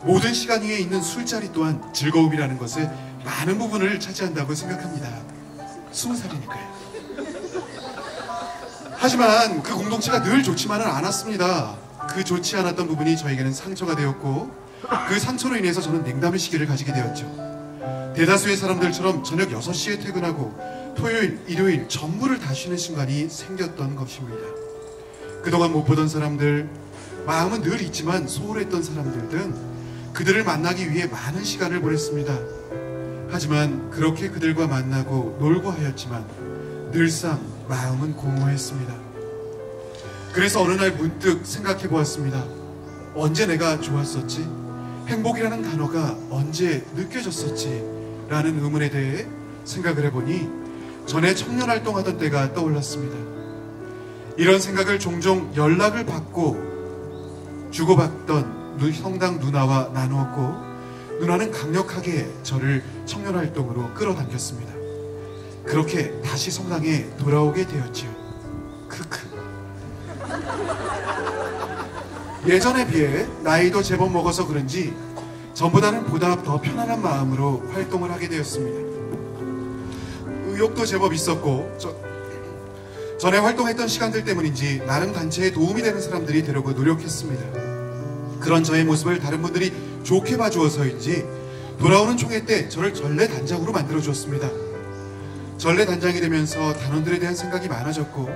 모든 시간 위에 있는 술자리 또한 즐거움이라는 것의 많은 부분을 차지한다고 생각합니다. 20살이니까요. 하지만 그 공동체가 늘 좋지만은 않았습니다. 그 좋지 않았던 부분이 저에게는 상처가 되었고 그 상처로 인해서 저는 냉담의 시기를 가지게 되었죠. 대다수의 사람들처럼 저녁 6시에 퇴근하고 토요일, 일요일 전부를 다 쉬는 순간이 생겼던 것입니다. 그동안 못 보던 사람들, 마음은 늘 있지만 소홀했던 사람들 등 그들을 만나기 위해 많은 시간을 보냈습니다. 하지만 그렇게 그들과 만나고 놀고 하였지만 늘상 마음은 공허했습니다. 그래서 어느 날 문득 생각해 보았습니다. 언제 내가 좋았었지? 행복이라는 단어가 언제 느껴졌었지? 라는 의문에 대해 생각을 해보니 전에 청년활동하던 때가 떠올랐습니다. 이런 생각을 종종 연락을 받고 주고받던 성당 누나와 나누었고 누나는 강력하게 저를 청년활동으로 끌어당겼습니다. 그렇게 다시 성당에 돌아오게 되었지요. 크크. 예전에 비해 나이도 제법 먹어서 그런지 전보다는 보다 더 편안한 마음으로 활동을 하게 되었습니다. 의욕도 제법 있었고 전에 활동했던 시간들 때문인지 나름 단체에 도움이 되는 사람들이 되려고 노력했습니다. 그런 저의 모습을 다른 분들이 좋게 봐주어서인지 돌아오는 총회 때 저를 전례단장으로 만들어주었습니다. 전례단장이 되면서 단원들에 대한 생각이 많아졌고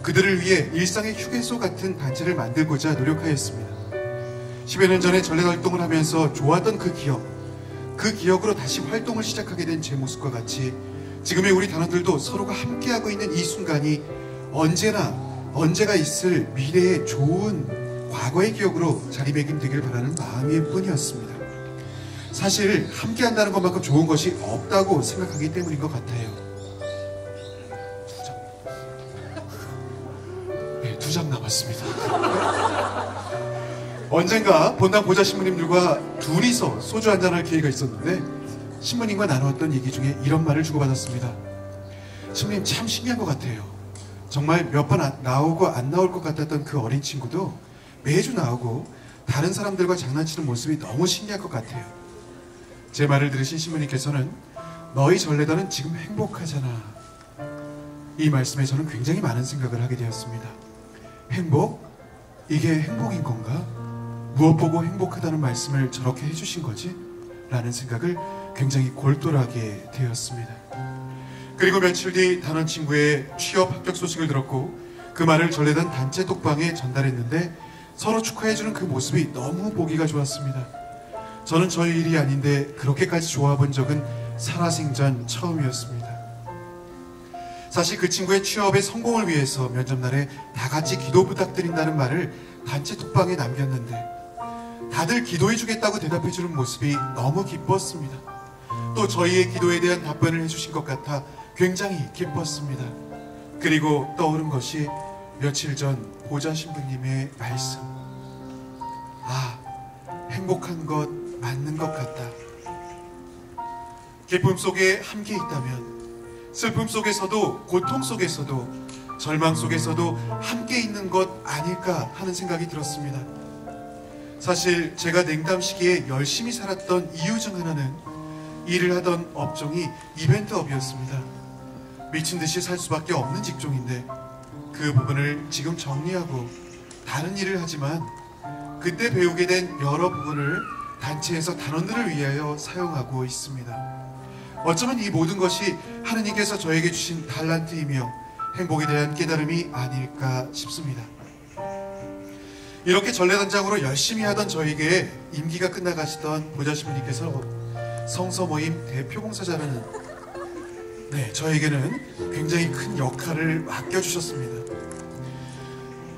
그들을 위해 일상의 휴게소 같은 단체를 만들고자 노력하였습니다. 10여 년 전에 전례활동을 하면서 좋았던 그 기억으로 다시 활동을 시작하게 된 제 모습과 같이 지금의 우리 단원들도 서로가 함께하고 있는 이 순간이 언제가 있을 미래의 좋은 과거의 기억으로 자리매김되길 바라는 마음일 뿐이었습니다. 사실 함께한다는 것만큼 좋은 것이 없다고 생각하기 때문인 것 같아요. 두 장 남았습니다. 언젠가 본당 보좌 신부님들과 둘이서 소주 한잔할 기회가 있었는데 신부님과 나누었던 얘기 중에 이런 말을 주고받았습니다. 신부님 참 신기한 것 같아요. 정말 몇 번 나오고 안 나올 것 같았던 그 어린 친구도 매주 나오고 다른 사람들과 장난치는 모습이 너무 신기할 것 같아요. 제 말을 들으신 신부님께서는 너희 전례단은 지금 행복하잖아. 이 말씀에 저는 굉장히 많은 생각을 하게 되었습니다. 행복? 이게 행복인 건가? 무엇 보고 행복하다는 말씀을 저렇게 해주신 거지? 라는 생각을 굉장히 골똘하게 되었습니다. 그리고 며칠 뒤 단원 친구의 취업 합격 소식을 들었고 그 말을 전례단 단체 톡방에 전달했는데 서로 축하해주는 그 모습이 너무 보기가 좋았습니다. 저는 저의 일이 아닌데 그렇게까지 좋아본 적은 살아생전 처음이었습니다. 사실 그 친구의 취업의 성공을 위해서 면접날에 다 같이 기도 부탁드린다는 말을 단체 톡방에 남겼는데 다들 기도해주겠다고 대답해주는 모습이 너무 기뻤습니다. 또 저희의 기도에 대한 답변을 해주신 것 같아 굉장히 기뻤습니다. 그리고 떠오른 것이 며칠 전 보좌 신부님의 말씀. 아, 행복한 것 맞는 것 같다. 기쁨 속에 함께 있다면 슬픔 속에서도 고통 속에서도 절망 속에서도 함께 있는 것 아닐까 하는 생각이 들었습니다. 사실 제가 냉담 시기에 열심히 살았던 이유 중 하나는 일을 하던 업종이 이벤트업이었습니다. 미친 듯이 살 수밖에 없는 직종인데 그 부분을 지금 정리하고 다른 일을 하지만 그때 배우게 된 여러 부분을 단체에서 단원들을 위하여 사용하고 있습니다. 어쩌면 이 모든 것이 하느님께서 저에게 주신 달란트이며 행복에 대한 깨달음이 아닐까 싶습니다. 이렇게 전례단장으로 열심히 하던 저에게 임기가 끝나가시던 보좌신부님께서 성서모임 대표봉사자라는 저에게는 굉장히 큰 역할을 맡겨주셨습니다.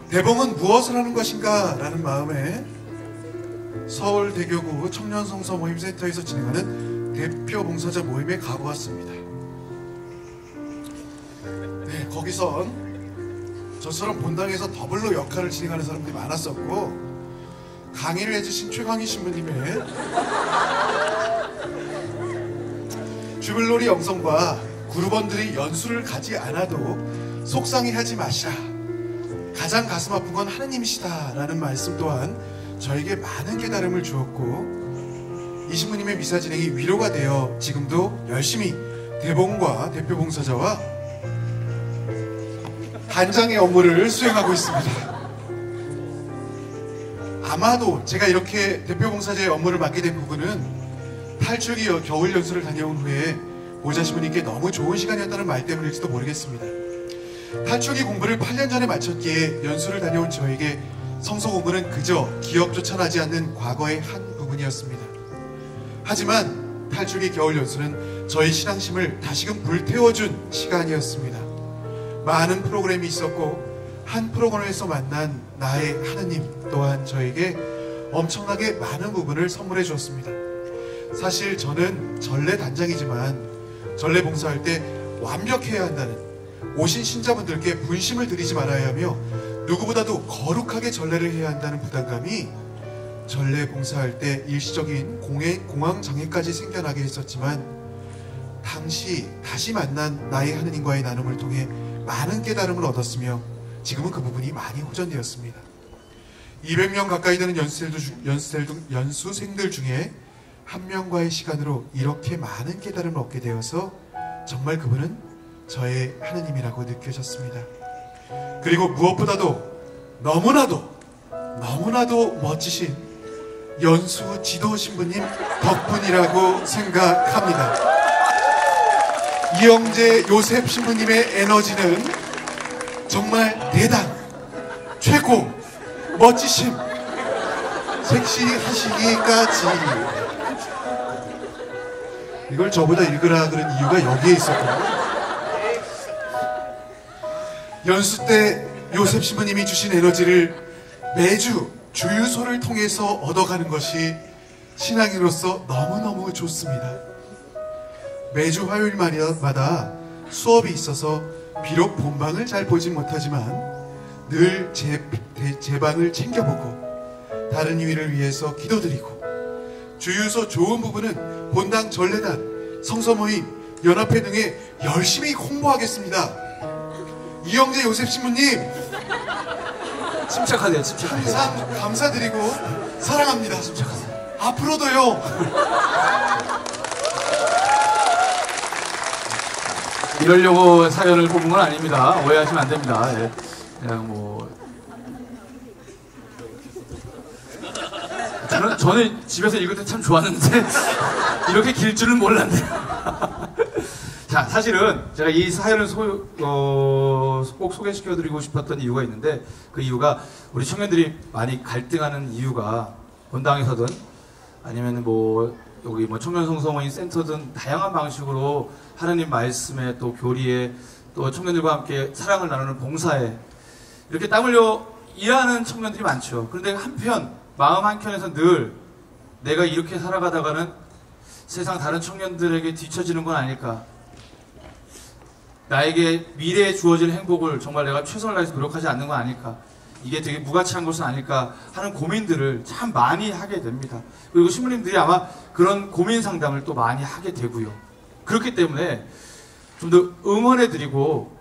대봉은 무엇을 하는 것인가 라는 마음에 서울대교구 청년성서모임센터에서 진행하는 대표봉사자 모임에 가보았습니다. 거기선 저처럼 본당에서 더블로 역할을 진행하는 사람들이 많았었고, 강의를 해주신 최광희 신부님의 주불놀이 영성과 그룹원들이 연수를 가지 않아도 속상해하지 마시라, 가장 가슴 아픈 건 하느님이시다 라는 말씀 또한 저에게 많은 깨달음을 주었고, 이 신부님의 미사 진행이 위로가 되어 지금도 열심히 대봉과 대표 봉사자와 단장의 업무를 수행하고 있습니다. 아마도 제가 이렇게 대표 봉사자의 업무를 맡게 된 부분은 탈출기 겨울 연수를 다녀온 후에 보좌 신부님께 너무 좋은 시간이었다는 말 때문일지도 모르겠습니다. 탈출기 공부를 8년 전에 마쳤기에 연수를 다녀온 저에게 성서 공부는 그저 기억조차 나지 않는 과거의 한 부분이었습니다. 하지만 탈출기 겨울 연수는 저의 신앙심을 다시금 불태워준 시간이었습니다. 많은 프로그램이 있었고 한 프로그램에서 만난 나의 하느님 또한 저에게 엄청나게 많은 부분을 선물해 주었습니다. 사실 저는 전례 단장이지만 전례 봉사할 때 완벽해야 한다는, 오신 신자분들께 분심을 드리지 말아야 하며 누구보다도 거룩하게 전례를 해야 한다는 부담감이 전례 봉사할 때 일시적인 공황장애까지 생겨나게 했었지만, 당시 다시 만난 나의 하느님과의 나눔을 통해 많은 깨달음을 얻었으며 지금은 그 부분이 많이 호전되었습니다. 200명 가까이 되는 연수생들 중에 한 명과의 시간으로 이렇게 많은 깨달음을 얻게 되어서 정말 그분은 저의 하느님이라고 느껴졌습니다. 그리고 무엇보다도 너무나도 멋지신 연수 지도 신부님 덕분이라고 생각합니다. 이영재 요셉 신부님의 에너지는 정말 대단, 최고, 멋지심, 섹시하시기까지. 이걸 저보다 읽으라 그런 이유가 여기에 있었거든요. 연수 때 요셉 신부님이 주신 에너지를 매주 주유소를 통해서 얻어가는 것이 신앙인으로서 너무너무 좋습니다. 매주 화요일마다 수업이 있어서 비록 본방을 잘 보진 못하지만 늘 제 방을 챙겨보고 다른 이유를 위해서 기도드리고, 주유소 좋은 부분은 본당 전례단, 성서모임, 연합회 등에 열심히 홍보하겠습니다. 이영재 요셉 신부님 침착하세요. 침착하세요. 항상 감사드리고 사랑합니다. 앞으로도요. 이러려고 사연을 뽑은 건 아닙니다. 오해하시면 안 됩니다. 예. 그냥 뭐 저는 집에서 읽을 때 참 좋았는데 이렇게 길 줄은 몰랐네요. 자, 사실은 제가 이 사연을 꼭 소개시켜드리고 싶었던 이유가 있는데, 그 이유가 우리 청년들이 많이 갈등하는 이유가 본당에서든 아니면 여기 청년성서모임 센터든 다양한 방식으로 하나님 말씀에 또 교리에 또 청년들과 함께 사랑을 나누는 봉사에 이렇게 땀 흘려 일하는 청년들이 많죠. 그런데 한편 마음 한켠에서 늘 내가 이렇게 살아가다가는 세상 다른 청년들에게 뒤처지는 건 아닐까, 나에게 미래에 주어질 행복을 정말 내가 최선을 다해서 노력하지 않는 건 아닐까, 이게 되게 무가치한 것은 아닐까 하는 고민들을 참 많이 하게 됩니다. 그리고 신부님들이 아마 그런 고민 상담을 또 많이 하게 되고요. 그렇기 때문에 좀 더 응원해드리고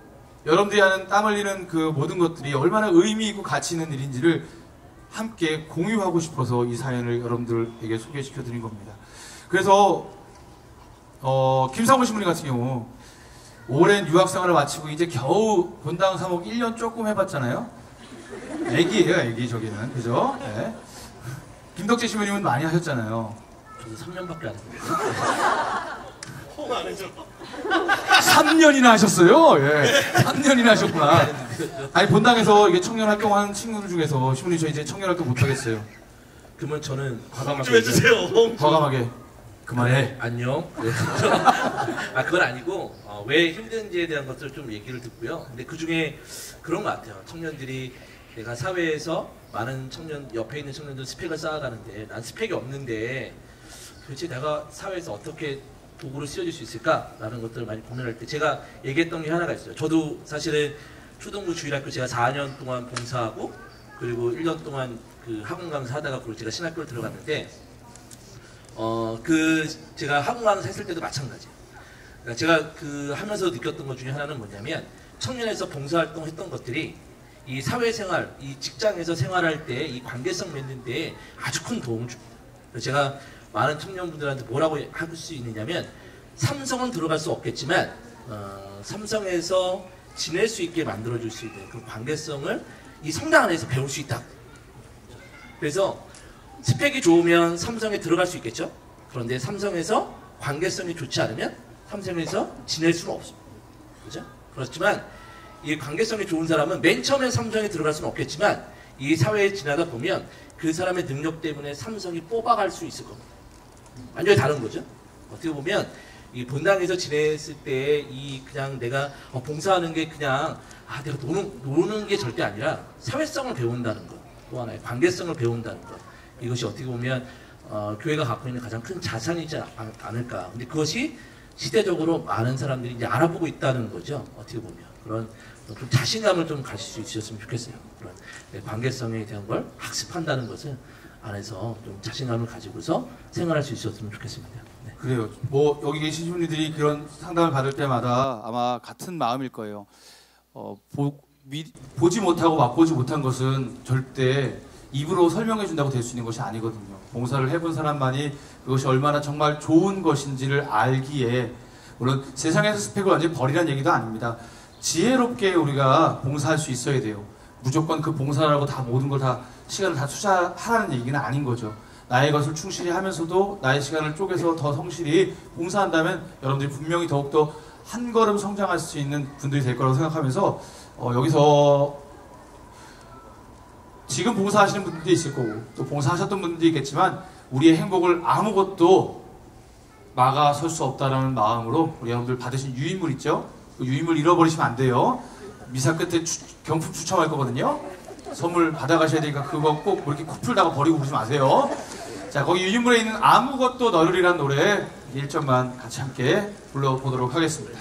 여러분들이 하는 땀 흘리는 그 모든 것들이 얼마나 의미 있고 가치 있는 일인지를 함께 공유하고 싶어서 이 사연을 여러분들에게 소개시켜드린 겁니다. 그래서 김상훈 신부님 같은 경우 오랜 유학생활을 마치고 이제 겨우 본당 사목 1년 조금 해봤잖아요. 애기예요, 애기. 저기는, 그죠? 네. 김덕재 신부님은 많이 하셨잖아요. 저도 3년밖에 안 했어요. 안 해줘. 3년이나 하셨어요? 예. 3년이나 하셨구나. 아니, 본당에서 이게 청년 활동하는 친구들 중에서 신부님 저 이제 청년 활동 못 하겠어요. 그러면 저는 과감하게 좀 해주세요. 과감하게 그만해. 안녕. 네. 그건 아니고 왜 힘든지에 대한 것을 좀 얘기를 듣고요. 근데 그 중에 그런 것 같아요. 청년들이 내가 사회에서 많은 청년, 옆에 있는 청년들 스펙을 쌓아가는데 난 스펙이 없는데 도대체 내가 사회에서 어떻게 도구로 쓰여질 수 있을까라는 것들을 많이 고민할 때 제가 얘기했던 게 하나가 있어요. 저도 사실은 초등부 주일학교 제가 4년 동안 봉사하고 그리고 1년 동안 그 학원 강사하다가 그걸 제가 신학교를 들어갔는데 제가 학원 강사 했을 때도 마찬가지예요. 그러니까 제가 그 하면서 느꼈던 것 중에 하나는 뭐냐면 청년에서 봉사활동 했던 것들이 이 사회생활, 이 직장에서 생활할 때 이 관계성 맺는 데 아주 큰 도움을 줍니다. 그래서 제가 많은 청년분들한테 뭐라고 할 수 있느냐면 삼성은 들어갈 수 없겠지만 삼성에서 지낼 수 있게 만들어줄 수 있는 그 관계성을 이 성당 안에서 배울 수 있다. 그래서 스펙이 좋으면 삼성에 들어갈 수 있겠죠. 그런데 삼성에서 관계성이 좋지 않으면 삼성에서 지낼 수는 없습니다. 그죠? 그렇지만 이 관계성이 좋은 사람은 맨 처음에 삼성에 들어갈 수는 없겠지만 이 사회에 지나다 보면 그 사람의 능력 때문에 삼성이 뽑아갈 수 있을 겁니다. 완전히 다른 거죠. 어떻게 보면 이 본당에서 지냈을 때 이 그냥 내가 봉사하는 게 그냥 내가 노는 게 절대 아니라 사회성을 배운다는 것, 또 하나의 관계성을 배운다는 것, 이것이 어떻게 보면 교회가 갖고 있는 가장 큰 자산이지 않을까. 근데 그것이 시대적으로 많은 사람들이 이제 알아보고 있다는 거죠. 어떻게 보면 그런 좀 자신감을 좀 가질 수 있었으면 좋겠어요. 그런 관계성에 대한 걸 학습한다는 것을 안에서 좀 자신감을 가지고서 생활할 수 있었으면 좋겠습니다. 네. 그래요. 뭐 여기 계신 분들이 그런 상담을 받을 때마다 아마 같은 마음일 거예요. 보지 못하고 맛보지 못한 것은 절대 입으로 설명해 준다고 될 수 있는 것이 아니거든요. 봉사를 해본 사람만이 그것이 얼마나 정말 좋은 것인지를 알기에, 물론 세상에서 스펙을 완전히 버리라는 얘기도 아닙니다. 지혜롭게 우리가 봉사할 수 있어야 돼요. 무조건 그 봉사라고 다 모든 걸 다 시간을 다 투자하라는 얘기는 아닌 거죠. 나의 것을 충실히 하면서도 나의 시간을 쪼개서 더 성실히 봉사한다면 여러분들이 분명히 더욱더 한 걸음 성장할 수 있는 분들이 될 거라고 생각하면서 여기서 지금 봉사하시는 분들도 있을 거고 또 봉사하셨던 분들도 있겠지만 우리의 행복을 아무것도 막아설 수 없다는 마음으로 우리 여러분들 받으신 유인물 있죠? 그 유인물 잃어버리시면 안 돼요. 미사 끝에 경품 추첨할 거거든요. 선물 받아가셔야 되니까 그거 꼭 이렇게 코 풀다가 버리고 그러지 마세요. 자, 거기 유인물에 있는 아무것도 너르리란 노래 1절만 같이 함께 불러보도록 하겠습니다.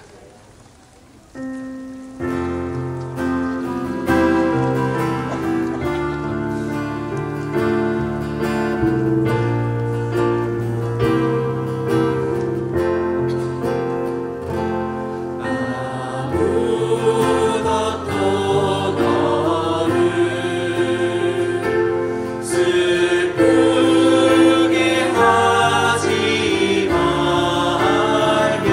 하지 말며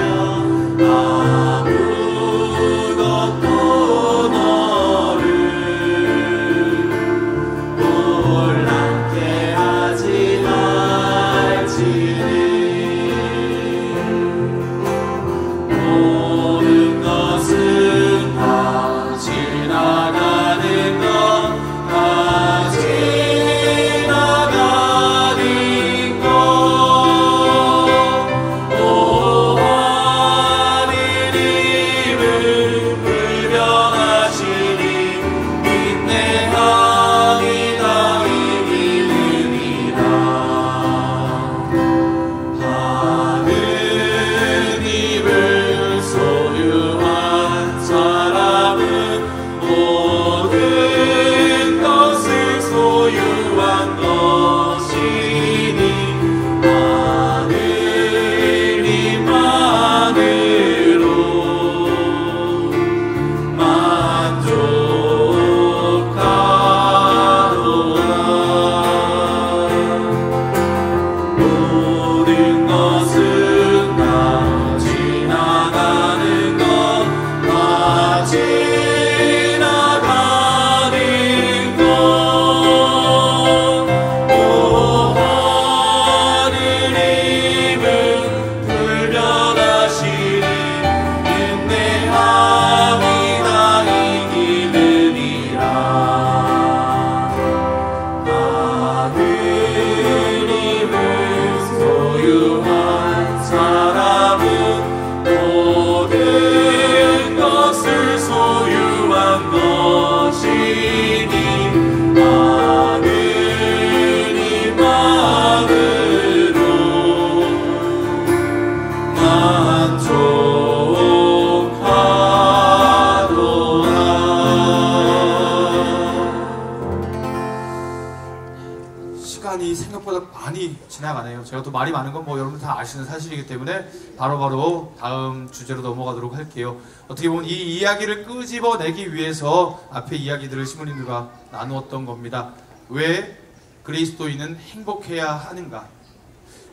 시간이 생각보다 많이 지나가네요. 제가 또 말이 많은 건 뭐 여러분 다 아시는 사실이기 때문에 바로바로 다음 주제로 넘어가도록 할게요. 어떻게 보면 이 이야기를 끄집어내기 위해서 앞에 이야기들을 신부님들과 나누었던 겁니다. 왜 그리스도인은 행복해야 하는가?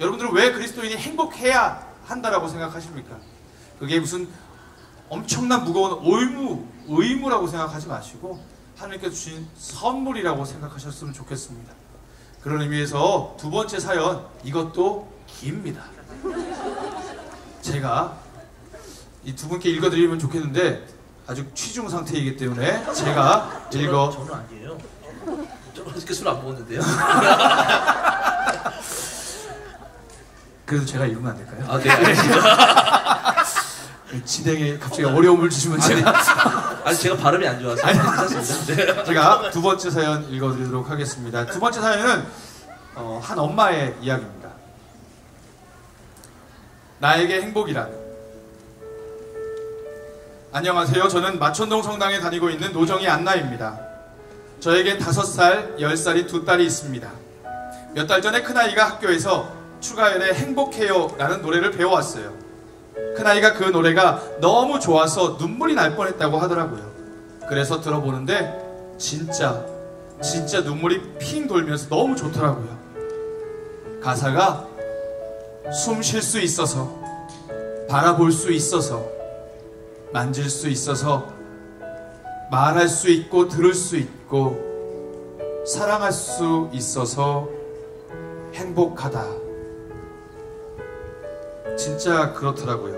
여러분들은 왜 그리스도인이 행복해야 한다라고 생각하십니까? 그게 무슨 엄청난 무거운 의무라고 생각하지 마시고 하나님께서 주신 선물이라고 생각하셨으면 좋겠습니다. 그런 의미에서 두 번째 사연, 이것도 깁니다. 제가 이 두 분께 읽어드리면 좋겠는데 아직 취중 상태이기 때문에 제가 저는 아니에요. 저는 어저께 술 안 먹었는데요. 그래도 제가 읽으면 안 될까요? 아, 네, 알겠습니다. 진행에 갑자기 어려움을 주시면 제가 아니, 제가 발음이 안 좋아서. 괜찮습니다. 네. 제가 두 번째 사연 읽어드리도록 하겠습니다. 두 번째 사연은 한 엄마의 이야기입니다. 나에게 행복이란. 안녕하세요. 저는 마천동 성당에 다니고 있는 노정이 안나입니다. 저에겐 5살, 10살이 두 딸이 있습니다. 몇 달 전에 큰아이가 학교에서 추가열의 행복해요 라는 노래를 배워왔어요. 큰아이가 그 노래가 너무 좋아서 눈물이 날 뻔했다고 하더라고요. 그래서 들어보는데 진짜 눈물이 핑 돌면서 너무 좋더라고요. 가사가 숨 쉴 수 있어서, 바라볼 수 있어서, 만질 수 있어서, 말할 수 있고 들을 수 있고 사랑할 수 있어서 행복하다. 진짜 그렇더라고요.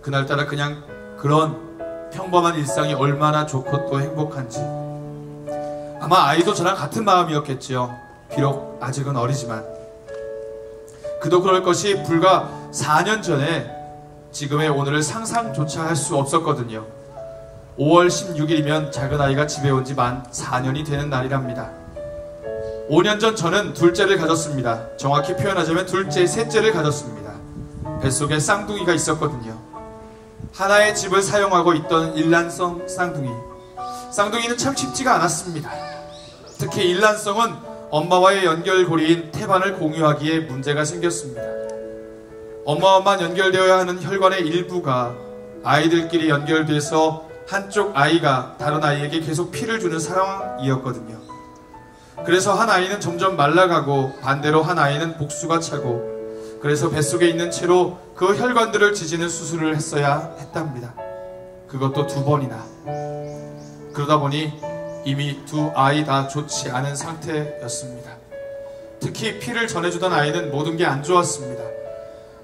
그날따라 그냥 그런 평범한 일상이 얼마나 좋고 또 행복한지. 아마 아이도 저랑 같은 마음이었겠지요. 비록 아직은 어리지만. 그도 그럴 것이 불과 4년 전에 지금의 오늘을 상상조차 할 수 없었거든요. 5월 16일이면 작은 아이가 집에 온 지 만 4년이 되는 날이랍니다. 5년 전 저는 둘째를 가졌습니다. 정확히 표현하자면 셋째를 가졌습니다. 뱃속에 쌍둥이가 있었거든요. 하나의 집을 사용하고 있던 일란성 쌍둥이. 쌍둥이는 참 쉽지가 않았습니다. 특히 일란성은 엄마와의 연결고리인 태반을 공유하기에 문제가 생겼습니다. 엄마와만 연결되어야 하는 혈관의 일부가 아이들끼리 연결돼서 한쪽 아이가 다른 아이에게 계속 피를 주는 상황이었거든요. 그래서 한 아이는 점점 말라가고 반대로 한 아이는 복수가 차고, 그래서 뱃속에 있는 채로 그 혈관들을 지지는 수술을 했어야 했답니다. 그것도 2번이나. 그러다 보니 이미 두 아이 다 좋지 않은 상태였습니다. 특히 피를 전해주던 아이는 모든 게 안 좋았습니다.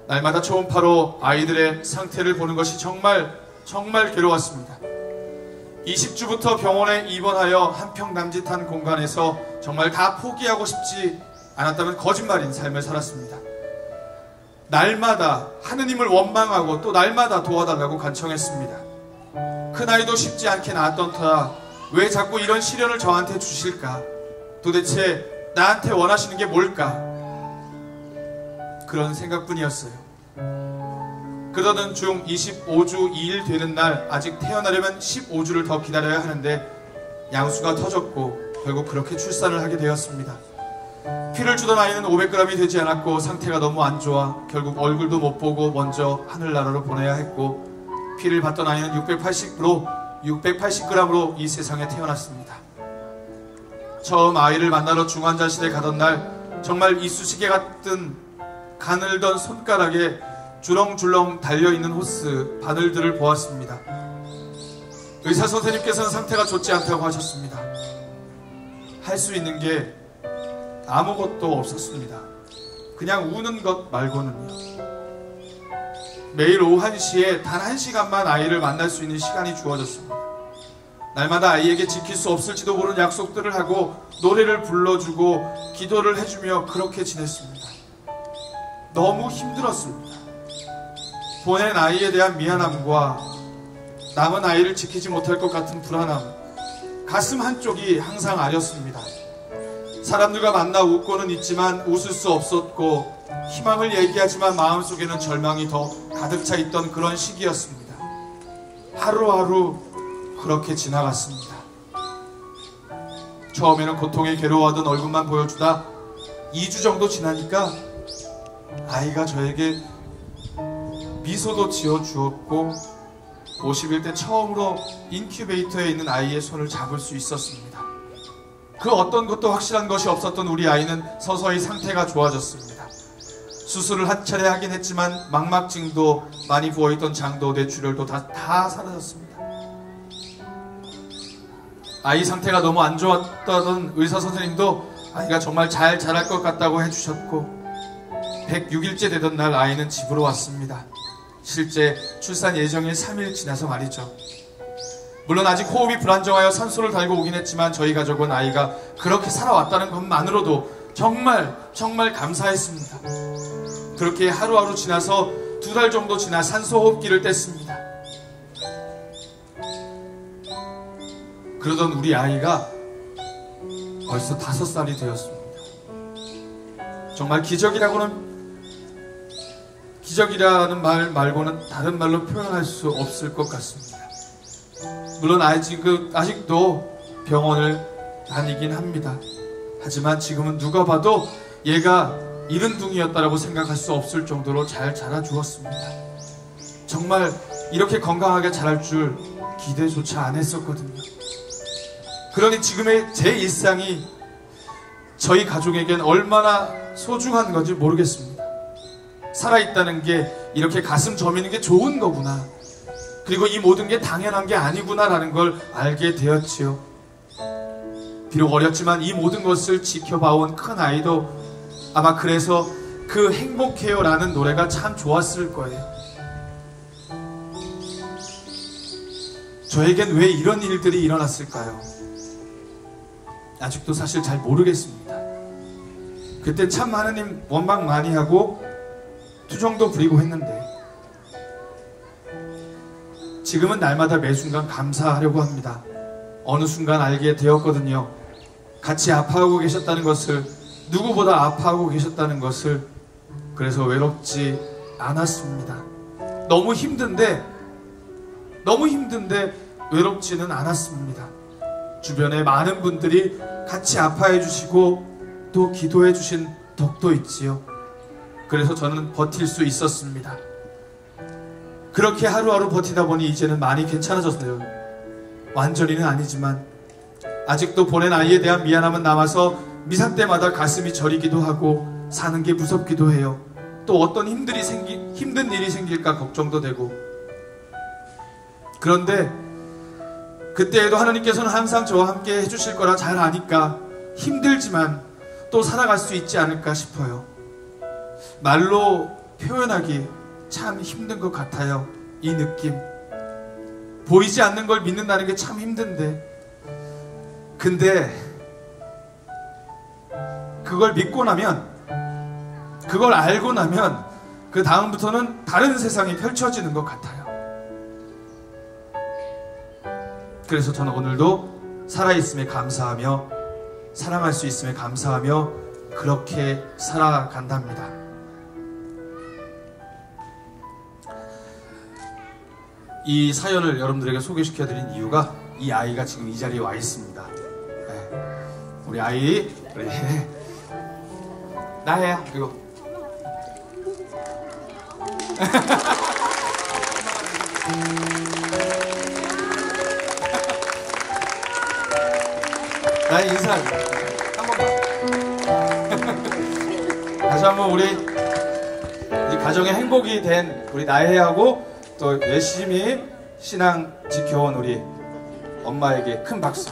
날마다 초음파로 아이들의 상태를 보는 것이 정말 괴로웠습니다. 20주부터 병원에 입원하여 한평 남짓한 공간에서 정말 다 포기하고 싶지 않았다면 거짓말인 삶을 살았습니다. 날마다 하느님을 원망하고 또 날마다 도와달라고 간청했습니다. 큰아이도 쉽지 않게 낳았던 터라 왜 자꾸 이런 시련을 저한테 주실까? 도대체 나한테 원하시는 게 뭘까? 그런 생각뿐이었어요. 그러던 중 25주 2일 되는 날, 아직 태어나려면 15주를 더 기다려야 하는데 양수가 터졌고 결국 그렇게 출산을 하게 되었습니다. 피를 주던 아이는 500g이 되지 않았고 상태가 너무 안 좋아 결국 얼굴도 못 보고 먼저 하늘나라로 보내야 했고, 피를 받던 아이는 680g으로 이 세상에 태어났습니다. 처음 아이를 만나러 중환자실에 가던 날 정말 이쑤시개 같은 가늘던 손가락에 주렁주렁 달려있는 호스 바늘들을 보았습니다. 의사 선생님께서는 상태가 좋지 않다고 하셨습니다. 할 수 있는 게 아무것도 없었습니다. 그냥 우는 것 말고는요. 매일 오후 1시에 단 1시간만 아이를 만날 수 있는 시간이 주어졌습니다. 날마다 아이에게 지킬 수 없을지도 모르는 약속들을 하고 노래를 불러주고 기도를 해주며 그렇게 지냈습니다. 너무 힘들었습니다. 보낸 아이에 대한 미안함과 남은 아이를 지키지 못할 것 같은 불안함, 가슴 한쪽이 항상 아렸습니다. 사람들과 만나 웃고는 있지만 웃을 수 없었고, 희망을 얘기하지만 마음속에는 절망이 더 가득 차 있던 그런 시기였습니다. 하루하루 그렇게 지나갔습니다. 처음에는 고통에 괴로워하던 얼굴만 보여주다 2주 정도 지나니까 아이가 저에게 미소도 지어주었고 50일 때 처음으로 인큐베이터에 있는 아이의 손을 잡을 수 있었습니다. 그 어떤 것도 확실한 것이 없었던 우리 아이는 서서히 상태가 좋아졌습니다. 수술을 한 차례 하긴 했지만 망막증도 많이 부어있던 장도 뇌출혈도 다 사라졌습니다. 아이 상태가 너무 안 좋았던 의사 선생님도 아이가 정말 잘 자랄 것 같다고 해주셨고 106일째 되던 날 아이는 집으로 왔습니다. 실제 출산 예정일 3일 지나서 말이죠. 물론 아직 호흡이 불안정하여 산소를 달고 오긴 했지만 저희 가족은 아이가 그렇게 살아왔다는 것만으로도 정말 감사했습니다. 그렇게 하루하루 지나서 2달 정도 지나 산소 호흡기를 뗐습니다. 그러던 우리 아이가 벌써 5살이 되었습니다. 정말 기적이라는 말 말고는 다른 말로 표현할 수 없을 것 같습니다. 물론 아직도 병원을 다니긴 합니다. 하지만 지금은 누가 봐도 얘가 이른둥이였다라고 생각할 수 없을 정도로 잘 자라주었습니다. 정말 이렇게 건강하게 자랄 줄 기대조차 안 했었거든요. 그러니 지금의 제 일상이 저희 가족에겐 얼마나 소중한 건지 모르겠습니다. 살아있다는 게 이렇게 가슴 저미는 게 좋은 거구나. 그리고 이 모든 게 당연한 게 아니구나라는 걸 알게 되었지요. 비록 어렸지만 이 모든 것을 지켜봐온 큰 아이도 아마 그래서 그 행복해요 라는 노래가 참 좋았을 거예요. 저에겐 왜 이런 일들이 일어났을까요? 아직도 사실 잘 모르겠습니다. 그때 참 하느님 원망 많이 하고 투정도 부리고 했는데 지금은 날마다 매 순간 감사하려고 합니다. 어느 순간 알게 되었거든요. 같이 아파하고 계셨다는 것을, 누구보다 아파하고 계셨다는 것을. 그래서 외롭지 않았습니다. 너무 힘든데 외롭지는 않았습니다. 주변에 많은 분들이 같이 아파해 주시고 또 기도해 주신 덕도 있지요. 그래서 저는 버틸 수 있었습니다. 그렇게 하루하루 버티다 보니 이제는 많이 괜찮아졌어요. 완전히는 아니지만 아직도 보낸 아이에 대한 미안함은 남아서 미사 때마다 가슴이 저리기도 하고 사는 게 무섭기도 해요. 또 어떤 힘든 일이 생길까 걱정도 되고. 그런데 그때에도 하나님께서는 항상 저와 함께 해주실 거라 잘 아니까 힘들지만 또 살아갈 수 있지 않을까 싶어요. 말로 표현하기 참 힘든 것 같아요. 이 느낌. 보이지 않는 걸 믿는다는 게 참 힘든데, 근데 그걸 믿고 나면, 그걸 알고 나면 그 다음부터는 다른 세상이 펼쳐지는 것 같아요. 그래서 저는 오늘도 살아있음에 감사하며 사랑할 수 있음에 감사하며 그렇게 살아간답니다. 이 사연을 여러분들에게 소개시켜드린 이유가 이 아이가 지금 이 자리에 와 있습니다. 네. 우리 아이, 우리 나혜야, 그리고 나의 인사 한 번만. 다시 한번 우리 이제 가정의 행복이 된 우리 나혜하고 또 열심히 신앙 지켜온 우리 엄마에게 큰 박수.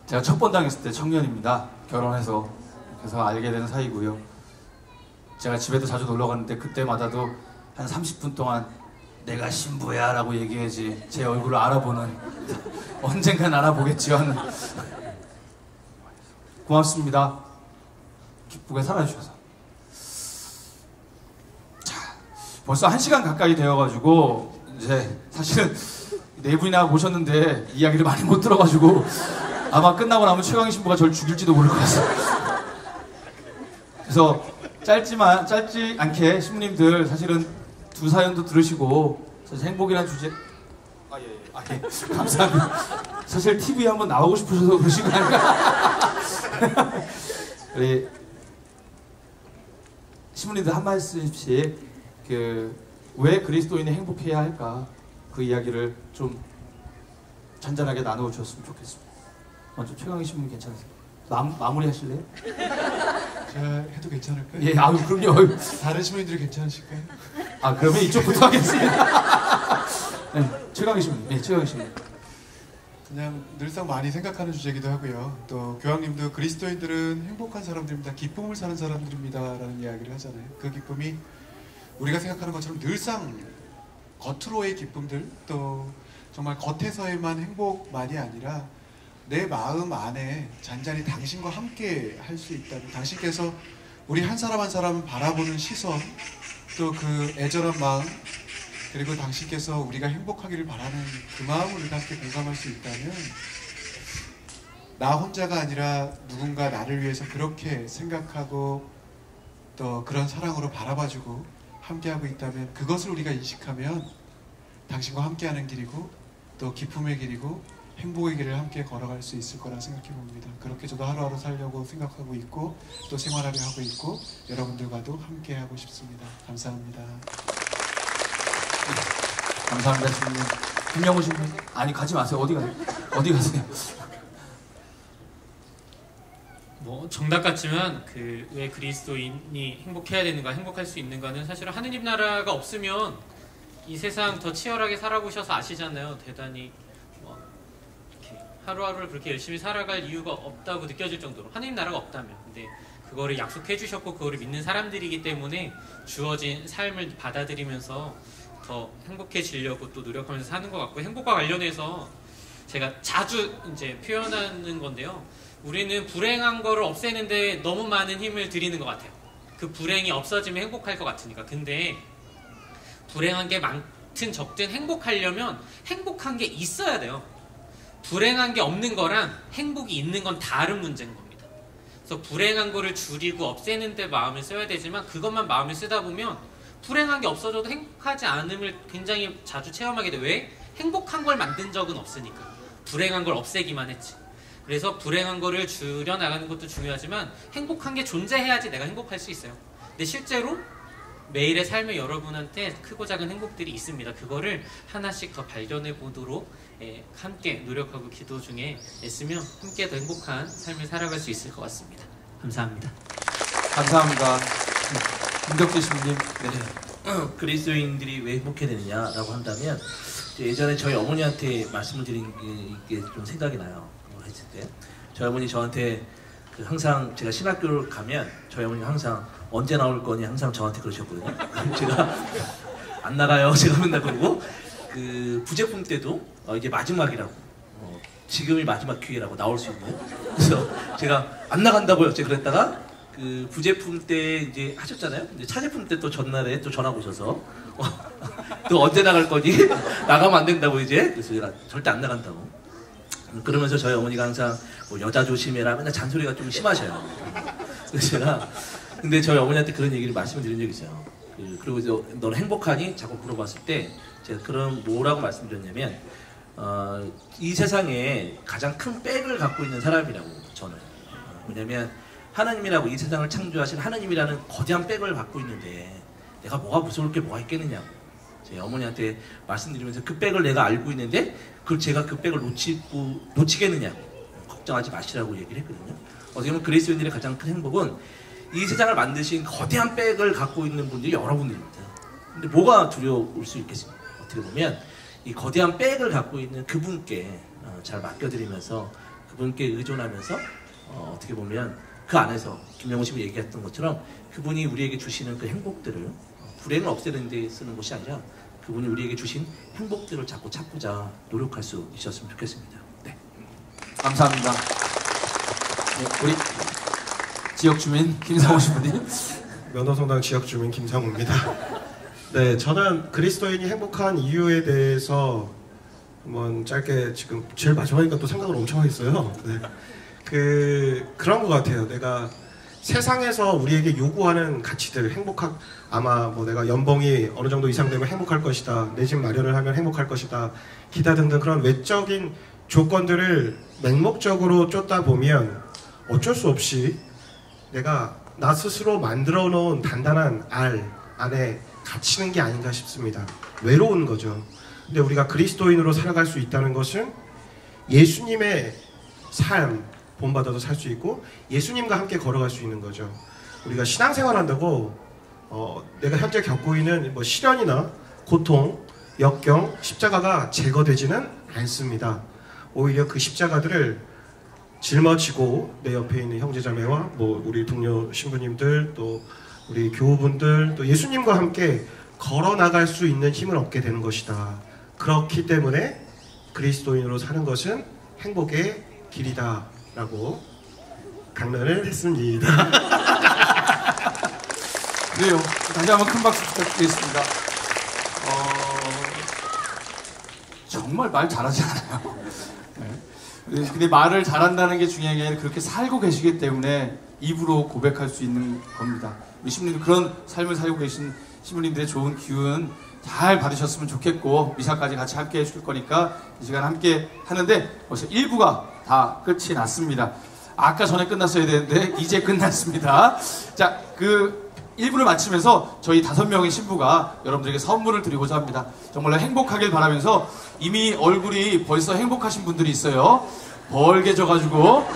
제가 첫 번 당했을 때 청년입니다. 결혼해서. 그래서 알게 된 사이고요. 제가 집에도 자주 놀러 갔는데 그때마다도 한 30분 동안 내가 신부야 라고 얘기해야지 제 얼굴을 알아보는, 언젠간 알아보겠지요 하는. 고맙습니다. 기쁘게 살아주셔서. 자, 벌써 1시간 가까이 되어가지고 이제 사실은 네 분이나 모셨는데 이야기를 많이 못 들어가지고 아마 끝나고 나면 최강희 신부가 저를 죽일지도 모를 것 같습니다. 그래서 짧지 않게 신부님들 사실은 두 사연도 들으시고 사실 행복이라는 주제 예. 감사합니다. 사실 TV에 한번 나오고 싶으셔서 그러신 거 아닌가? 우리 신부님들 한 말씀씩 왜 그리스도인이 행복해야 할까 그 이야기를 좀 잔잔하게 나누어 주셨으면 좋겠습니다. 먼저 최강희 신부님 괜찮으세요? 마무리 하실래요? 제가 해도 괜찮을까요? 예, 아유 그럼요. 다른 시민들이 괜찮으실까요? 아 그러면 이쪽부터 하겠습니다. 네, 최강희 신부님. 네, 최강희 신부님. 그냥 늘상 많이 생각하는 주제이기도 하고요. 또 교황님도 그리스도인들은 행복한 사람들입니다. 기쁨을 사는 사람들입니다. 라는 이야기를 하잖아요. 그 기쁨이 우리가 생각하는 것처럼 늘상 겉으로의 기쁨들 또 정말 겉에서의만 행복만이 아니라 내 마음 안에 잔잔히 당신과 함께 할 수 있다는 당신께서 우리 한 사람 한 사람 바라보는 시선 또 그 애절한 마음 그리고 당신께서 우리가 행복하기를 바라는 그 마음을 우리가 함께 공감할 수 있다면 나 혼자가 아니라 누군가 나를 위해서 그렇게 생각하고 또 그런 사랑으로 바라봐주고 함께하고 있다면 그것을 우리가 인식하면 당신과 함께하는 길이고 또 기쁨의 길이고 행복의 길을 함께 걸어갈 수 있을 거라 생각해 봅니다. 그렇게 저도 하루하루 살려고 생각하고 있고 또 생활하려 하고 있고 여러분들과도 함께 하고 싶습니다. 감사합니다. 감사합니다, 신부님. 김영호 신부님. 아니 가지 마세요. 어디 가세요? 뭐 정답 같지만 왜 그리스도인이 행복해야 되는가, 행복할 수 있는가는 사실은 하느님 나라가 없으면 이 세상 더 치열하게 살아보셔서 아시잖아요. 대단히 뭐 이렇게 하루하루를 그렇게 열심히 살아갈 이유가 없다고 느껴질 정도로 하느님 나라가 없다면. 근데 그거를 약속해 주셨고 그거를 믿는 사람들이기 때문에 주어진 삶을 받아들이면서 더 행복해지려고 또 노력하면서 사는 것 같고, 행복과 관련해서 제가 자주 이제 표현하는 건데요. 우리는 불행한 거를 없애는데 너무 많은 힘을 들이는 것 같아요. 그 불행이 없어지면 행복할 것 같으니까. 근데 불행한 게 많든 적든 행복하려면 행복한 게 있어야 돼요. 불행한 게 없는 거랑 행복이 있는 건 다른 문제인 겁니다. 그래서 불행한 거를 줄이고 없애는 데 마음을 써야 되지만 그것만 마음을 쓰다 보면 불행한 게 없어져도 행복하지 않음을 굉장히 자주 체험하게 돼. 왜? 행복한 걸 만든 적은 없으니까. 불행한 걸 없애기만 했지. 그래서 불행한 거를 줄여나가는 것도 중요하지만 행복한 게 존재해야지 내가 행복할 수 있어요. 근데 실제로 매일의 삶에 여러분한테 크고 작은 행복들이 있습니다. 그거를 하나씩 더 발견해 보도록 함께 노력하고 기도 중에 애쓰면 함께 더 행복한 삶을 살아갈 수 있을 것 같습니다. 감사합니다. 감사합니다. 김덕재 신부님. 네. 그리스도인들이 왜 행복해야 되느냐라고 한다면 예전에 저희 어머니한테 말씀을 드린 게 좀 생각이 나요. 했을 때 저희 어머니 저한테 항상 제가 신학교를 가면 저희 어머니 항상 언제 나올 거니 항상 저한테 그러셨거든요. 제가 안 나가요. 제가 맨날 그러고 그 부제품 때도 이제 마지막이라고 지금이 마지막 기회라고 나올 수 있는. 그래서 제가 안 나간다고요. 제가 그랬다가 그 부제품 때 이제 하셨잖아요. 이제 차제품 때 또 전날에 또 전화 오셔서 또 언제 나갈 거니? 나가면 안 된다고 이제. 그래서 제가 절대 안 나간다고. 그러면서 저희 어머니가 항상 뭐 여자 조심해라 맨날 잔소리가 좀 심하셔요. 그래서 제가 근데 저희 어머니한테 그런 얘기를 말씀을 드린 적이 있어요. 그리고 이제 너는 행복하니? 자꾸 물어봤을 때 제가 그럼 뭐라고 말씀드렸냐면 이 세상에 가장 큰 백을 갖고 있는 사람이라고 저는. 왜냐면 하나님이라고 이 세상을 창조하신 하나님이라는 거대한 백을 갖고 있는데 내가 뭐가 무서울 게 뭐가 있겠느냐고 제 어머니한테 말씀드리면서 그 백을 내가 알고 있는데 그걸 제가 그 백을 놓치겠느냐고 걱정하지 마시라고 얘기를 했거든요. 어떻게 보면 그리스도인들의 가장 큰 행복은 이 세상을 만드신 거대한 백을 갖고 있는 분들이 여러분들입니다. 근데 뭐가 두려울 수 있겠습니까? 어떻게 보면 이 거대한 백을 갖고 있는 그분께 잘 맡겨드리면서 그분께 의존하면서 어떻게 보면 그 안에서 김영호 씨가 얘기했던 것처럼 그분이 우리에게 주시는 그 행복들을 불행을 없애는 데 쓰는 것이 아니라 그분이 우리에게 주신 행복들을 자꾸 찾고자 노력할 수 있었으면 좋겠습니다. 네. 감사합니다. 네, 우리 지역 주민 김상호 신부님. 면허성당 지역 주민 김상우입니다. 네, 저는 그리스도인이 행복한 이유에 대해서 한번 짧게 지금 제일 마지막이니까 또 생각을 엄청 하겠어요. 네. 그런 것 같아요. 내가 세상에서 우리에게 요구하는 가치들, 아마 뭐 내가 연봉이 어느 정도 이상 되면 행복할 것이다, 내 집 마련을 하면 행복할 것이다, 기타 등등 그런 외적인 조건들을 맹목적으로 쫓다 보면 어쩔 수 없이 내가 나 스스로 만들어 놓은 단단한 알 안에 갇히는 게 아닌가 싶습니다. 외로운 거죠. 근데 우리가 그리스도인으로 살아갈 수 있다는 것은 예수님의 삶 본받아도 살 수 있고 예수님과 함께 걸어갈 수 있는 거죠. 우리가 신앙생활 한다고 내가 현재 겪고 있는 뭐 시련이나 고통, 역경, 십자가가 제거되지는 않습니다. 오히려 그 십자가들을 짊어지고 내 옆에 있는 형제자매와 뭐 우리 동료 신부님들 또 우리 교우분들 또 예수님과 함께 걸어 나갈 수 있는 힘을 얻게 되는 것이다. 그렇기 때문에 그리스도인으로 사는 것은 행복의 길이다 라고 강론을 했습니다. 그래요. 다시 한번 큰 박수 부탁드리겠습니다. 정말 말 잘하지 않아요. 네. 근데 말을 잘한다는 게 중요한 게 아니라 그렇게 살고 계시기 때문에 입으로 고백할 수 있는 겁니다. 우리 신부님들 그런 삶을 살고 계신 신부님들의 좋은 기운 잘 받으셨으면 좋겠고 미사까지 같이 함께 해줄 거니까 이 시간 함께 하는데 벌써 1부가 다 끝이 났습니다. 아까 전에 끝났어야 되는데 이제 끝났습니다. 자, 그 1부를 마치면서 저희 5명의 신부가 여러분들에게 선물을 드리고자 합니다. 정말로 행복하길 바라면서 이미 얼굴이 벌써 행복하신 분들이 있어요. 벌게져가지고.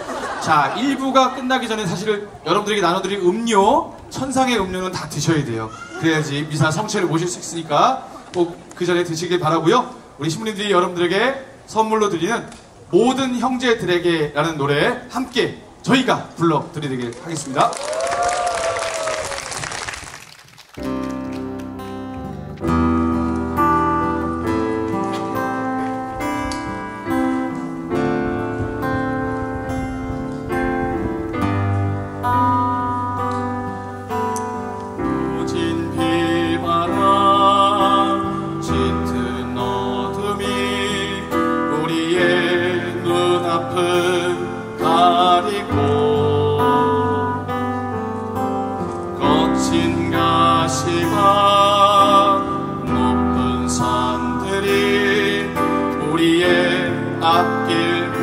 자, 1부가 끝나기 전에 사실 여러분들에게 나눠드릴 음료, 천상의 음료는 다 드셔야 돼요. 그래야지 미사 성체를 모실 수 있으니까 꼭 그 전에 드시길 바라고요. 우리 신부님들이 여러분들에게 선물로 드리는 모든 형제들에게 라는 노래 함께 저희가 불러드리도록 하겠습니다.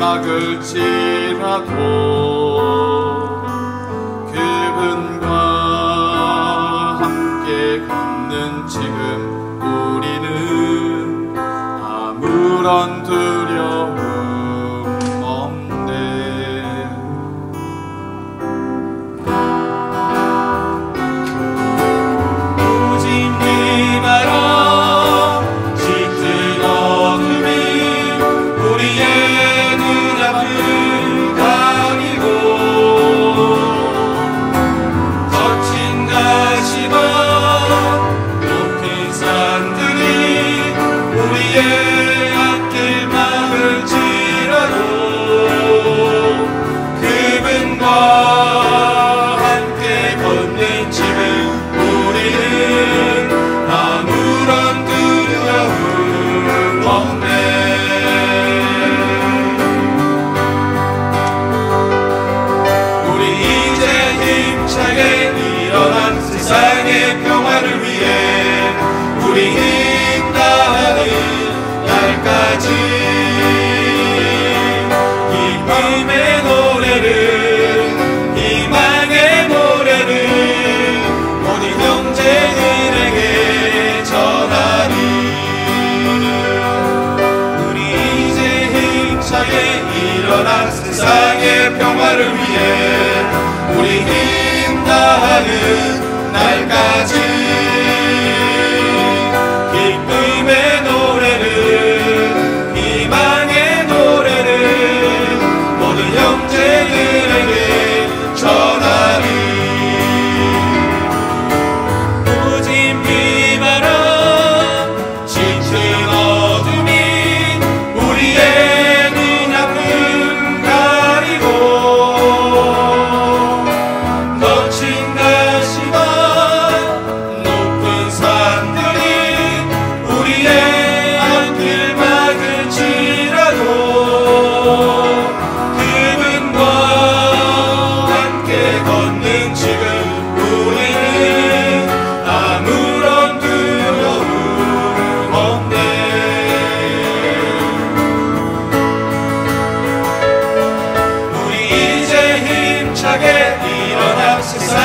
막을지라도 그분과 함께 걷는 지금 우리는 아무런 두려움 없네. 오직 네 바람 짙은 어둠이 우리의 세상의 평화를 위해 우리 힘 다하는 날까지 기쁨의 노래를 희망의 노래를 모든 형제들에게 전하리. 우리 이제 힘차게 일어나 세상의 평화를 위해 우리 힘 다하는 날까지 기쁨의 노래를 희망의 노래를 모든 형제들에게 전하리. 오직 비바람 짙은 어둠이 우리의 눈앞을 가리고 거친 가시와 힘차게 일어납시다.